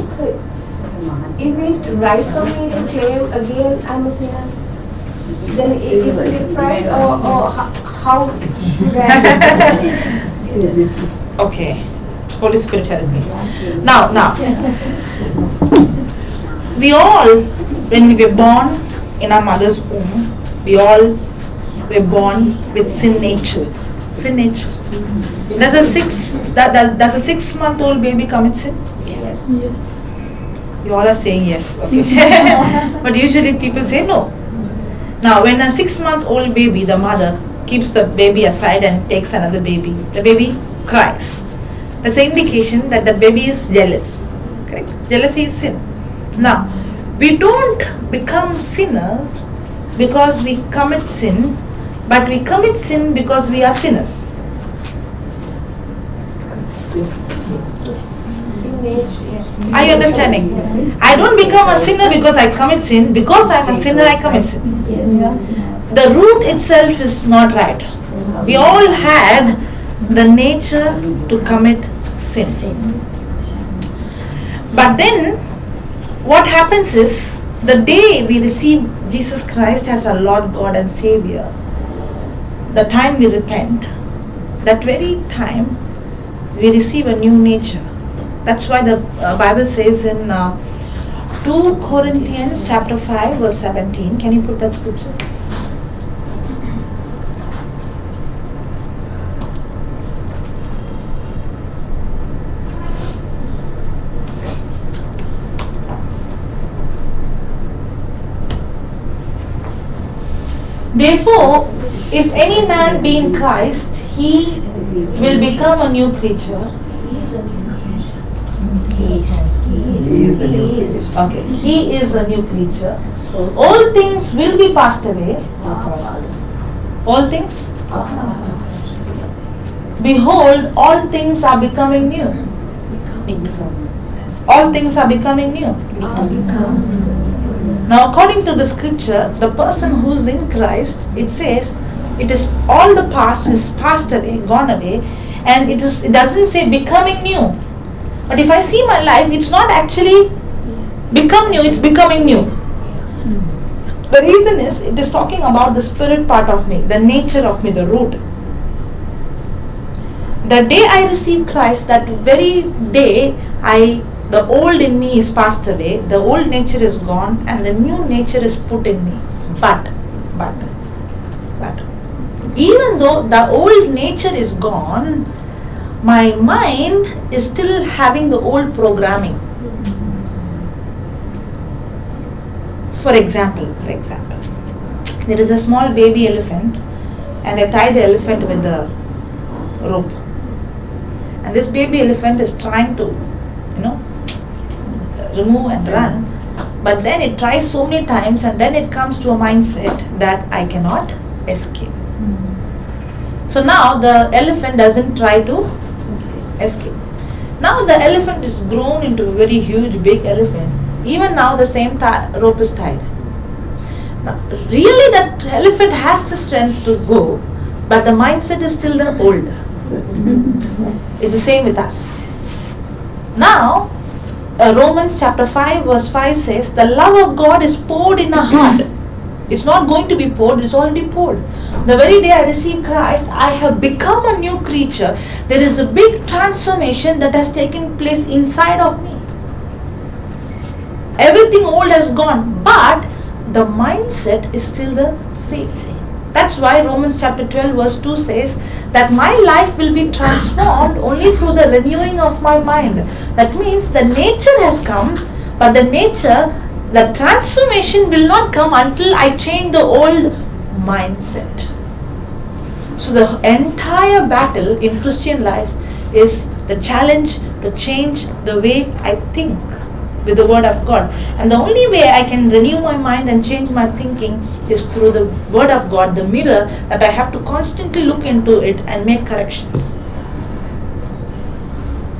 so, is it right for me to claim again I'm a sinner? Then is it right or how should I? Okay. Holy Spirit help me. Now. We all, when we were born in our mother's womb, we all were born with sin nature. Sin nature. Does a 6-month-old baby commit sin? Yes. You all are saying yes. Okay. But usually people say no. Now, when a 6-month-old baby, the mother keeps the baby aside and takes another baby, the baby cries. That's an indication that the baby is jealous. Correct? Jealousy is sin. Now, we don't become sinners because we commit sin, but we commit sin because we are sinners. Sin nature, yes. Are you understanding? I don't become a sinner because I commit sin. Because I'm a sinner, I commit sin. The root itself is not right. We all had the nature to commit sin. But then, what happens is, the day we receive Jesus Christ as our Lord, God and Savior, the time we repent, that very time we receive a new nature. That's why the Bible says in 2 Corinthians chapter 5 verse 17. Can you put that scripture? Therefore, if any man be in Christ, he will become a new creature. Okay, he is a new creature. All things will be passed away. All things? Behold, all things are becoming new. All things are becoming new. Now, according to the scripture, the person who's in Christ, it says, it is all the past is passed away, gone away, and it doesn't say becoming new. But if I see my life, it's not actually become new, it's becoming new. The reason is, it is talking about the spirit part of me, the nature of me, the root. The day I received Christ, that very day, the old in me is passed away, the old nature is gone, and the new nature is put in me. But, even though the old nature is gone, my mind is still having the old programming. For example, there is a small baby elephant, and they tie the elephant with the rope. And this baby elephant is trying to, remove and run, but then it tries so many times, and then it comes to a mindset that I cannot escape. So now the elephant doesn't try to escape. Now the elephant is grown into a very huge, big elephant. Even now the same rope is tied. Now, really that elephant has the strength to go, but the mindset is still the old. It's the same with us. Now, Romans chapter 5 verse 5 says, the love of God is poured in our heart. It's not going to be poured, it's already poured. The very day I received Christ, I have become a new creature. There is a big transformation that has taken place inside of me. Everything old has gone, but the mindset is still the same. That's why Romans chapter 12 verse 2 says that my life will be transformed only through the renewing of my mind. That means the nature has come, but the transformation will not come until I change the old mindset. So the entire battle in Christian life is the challenge to change the way I think with the Word of God. And the only way I can renew my mind and change my thinking is through the Word of God, the mirror that I have to constantly look into it and make corrections.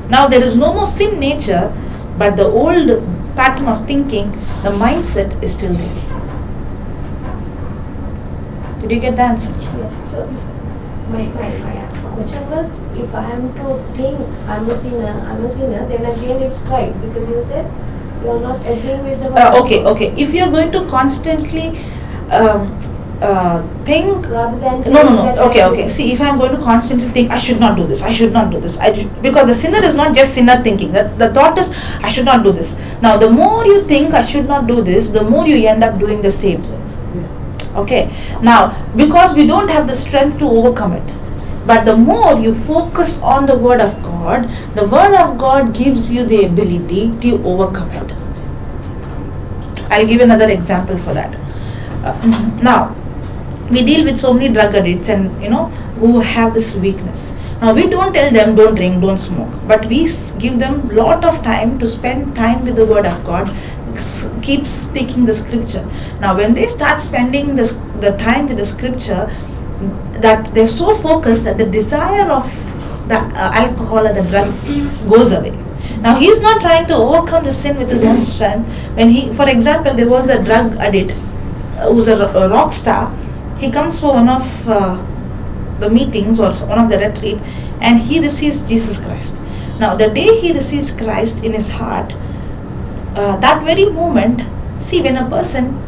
Now there is no more sin nature, but the old pattern of thinking, the mindset is still there. Did you get the answer? Yeah. So my question was, if I am to think I'm a sinner, then again it's pride, because you said you are not agreeing with the Okay. If you are going to constantly think, rather than no. Okay. See, if I am going to constantly think, I should not do this, because the sinner is not just sinner thinking. The thought is, I should not do this. Now, the more you think I should not do this, the more you end up doing the same. Okay. Now, because we don't have the strength to overcome it, but the more you focus on the Word of God, the Word of God gives you the ability to overcome it. I'll give another example for that. Now, we deal with so many drug addicts and who have this weakness. Now, we don't tell them don't drink, don't smoke, but we give them lot of time to spend time with the Word of God, keep speaking the Scripture. Now, when they start spending the time with the Scripture, that they're so focused that the desire of the alcohol or the drugs goes away. Now, he's not trying to overcome the sin with his own strength. For example, there was a drug addict who's a rock star. He comes for one of the meetings or one of the retreat, and he receives Jesus Christ. Now, the day he receives Christ in his heart, that very moment, see, when a person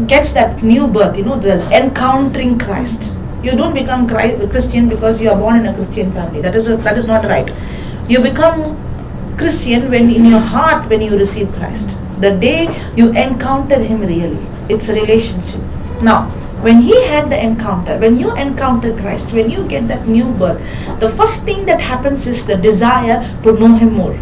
gets that new birth, the encountering Christ. You don't become Christian because you are born in a Christian family. That is not right. You become Christian when in your heart, when you receive Christ. The day you encounter Him really. It's a relationship. Now, when he had the encounter, when you encounter Christ, when you get that new birth, the first thing that happens is the desire to know Him more.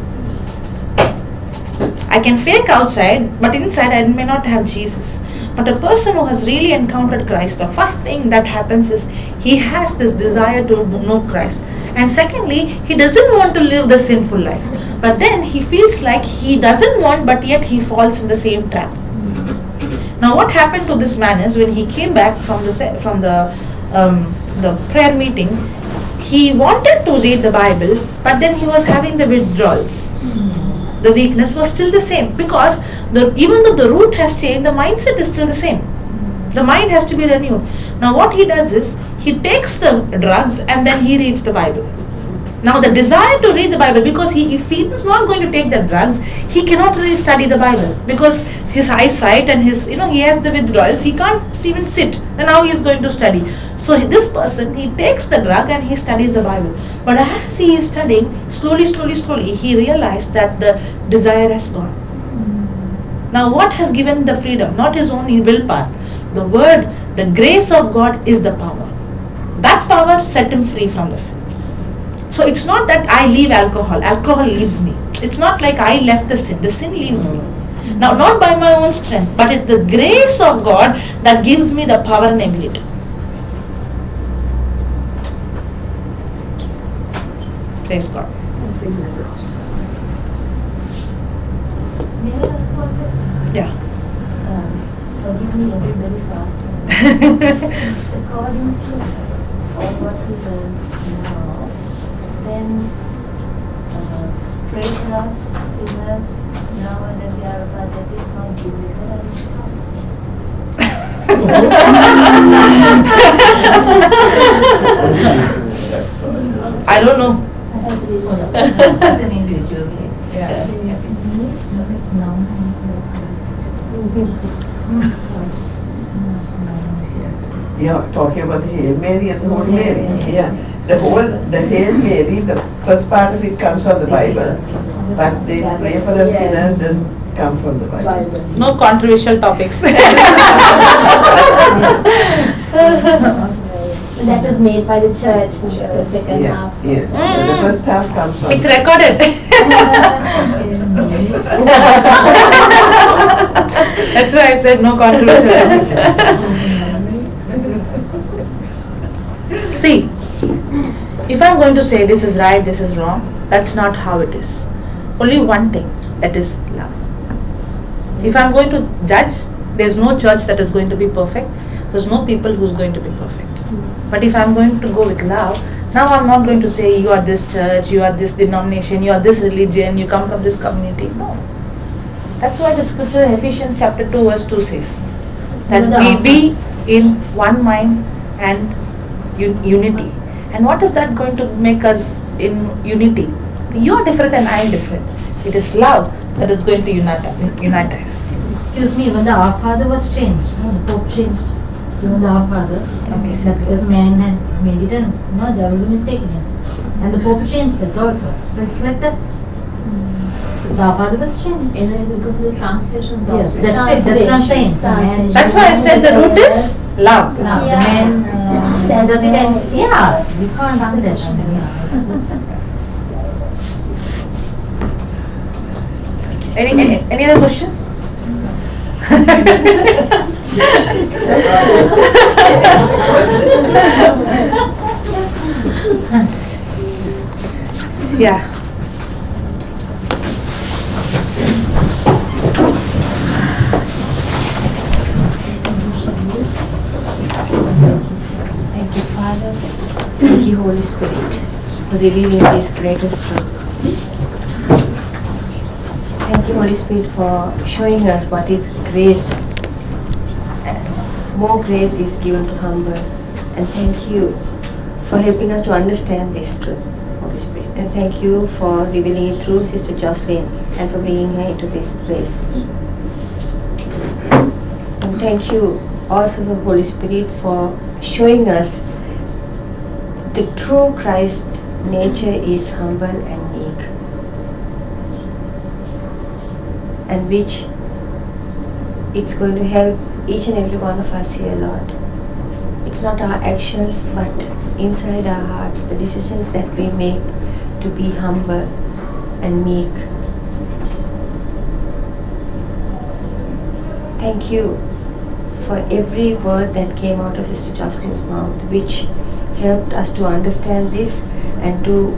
I can fake outside, but inside I may not have Jesus. But a person who has really encountered Christ, the first thing that happens is he has this desire to know Christ. And secondly, he doesn't want to live the sinful life. But then he feels like he doesn't want, but yet he falls in the same trap. Now, what happened to this man is, when he came back from the prayer meeting, he wanted to read the Bible, but then he was having the withdrawals. The weakness was still the same, because even though the root has changed, the mindset is still the same. The mind has to be renewed. Now, what he does is, he takes the drugs and then he reads the Bible. Now the desire to read the Bible, because if he is not going to take the drugs, he cannot really study the Bible, because his eyesight and his, he has the withdrawals, he can't even sit, and now he is going to study. So this person, he takes the drug and he studies the Bible. But as he is studying, slowly, he realized that the desire has gone. Now what has given the freedom? Not his own willpower. The word, the grace of God is the power. That power set him free from the sin. So it's not that I leave alcohol leaves me. It's not like I left the sin leaves me. Now not by my own strength, but it's the grace of God that gives me the power and ability. Praise God. May I ask one question? Yeah. Forgive me, everybody fast. According to what we learn now, then pray for us, sinners, now and then we are apart, that is not biblical. I don't know. That's an individual case. Yeah. You're talking about the Hail Mary and the Holy Mary. Yeah. The Hail Mary, the first part of it comes from the Bible, but the pray for us sinners doesn't come from the Bible. No controversial topics. That was made by the church, the second half. Yeah. The first half comes from. It's recorded. That's why I said no controversial topics. See, if I'm going to say this is right, this is wrong, that's not how it is. Only one thing, that is love. If I'm going to judge, there's no church that is going to be perfect. There's no people who's going to be perfect. But if I'm going to go with love, now I'm not going to say you are this church, you are this denomination, you are this religion, you come from this community. No. That's why the scripture in Ephesians chapter 2 verse 2 says that we be in one mind and unity. And what is that going to make us in unity? You are different and I am different. It is love that is going to unite us. Excuse me, when the Our Father was changed, the Pope changed even the Our Father. Okay, so because man had made it and there was a mistake in it. And the Pope changed that also. So it's like that. The Our Father was changed. And as it goes to the translations Yes, also. that's what I'm saying. That's why I said the root is love. Now, Yeah. the man does it and we can't say that. Any other question? Yeah. Thank you, Father. Thank you, Holy Spirit, for revealing these greatest truths. Thank you, Holy Spirit, for showing us what is grace. More grace is given to humble. And thank you for helping us to understand this truth, Holy Spirit. And thank you for revealing it through Sister Jocelyn and for bringing her into this place. And thank you also for Holy Spirit for showing us the true Christ nature is humble and meek, and which it's going to help each and every one of us here, Lord. It's not our actions, but inside our hearts, the decisions that we make to be humble and meek. Thank you for every word that came out of Sister Jocelyn's mouth, which helped us to understand this and to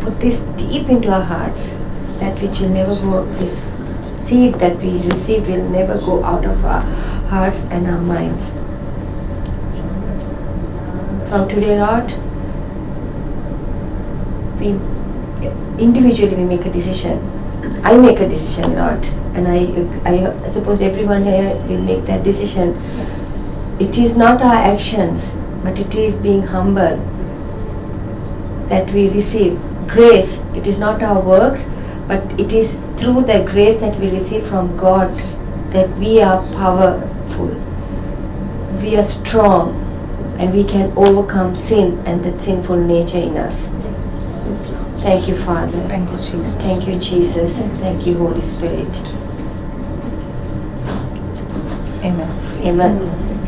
put this deep into our hearts, that which will never go, this seed that we receive will never go out of our hearts and our minds. From today on, we individually make a decision. I make a decision, Lord, and I suppose everyone here will make that decision. Yes. It is not our actions, but it is being humble that we receive. Grace, it is not our works, but it is through the grace that we receive from God that we are powerful, we are strong, and we can overcome sin and the sinful nature in us. Thank you, Father. Thank you, Jesus. Thank you, Jesus. Thank you, Holy Spirit. Amen. Amen.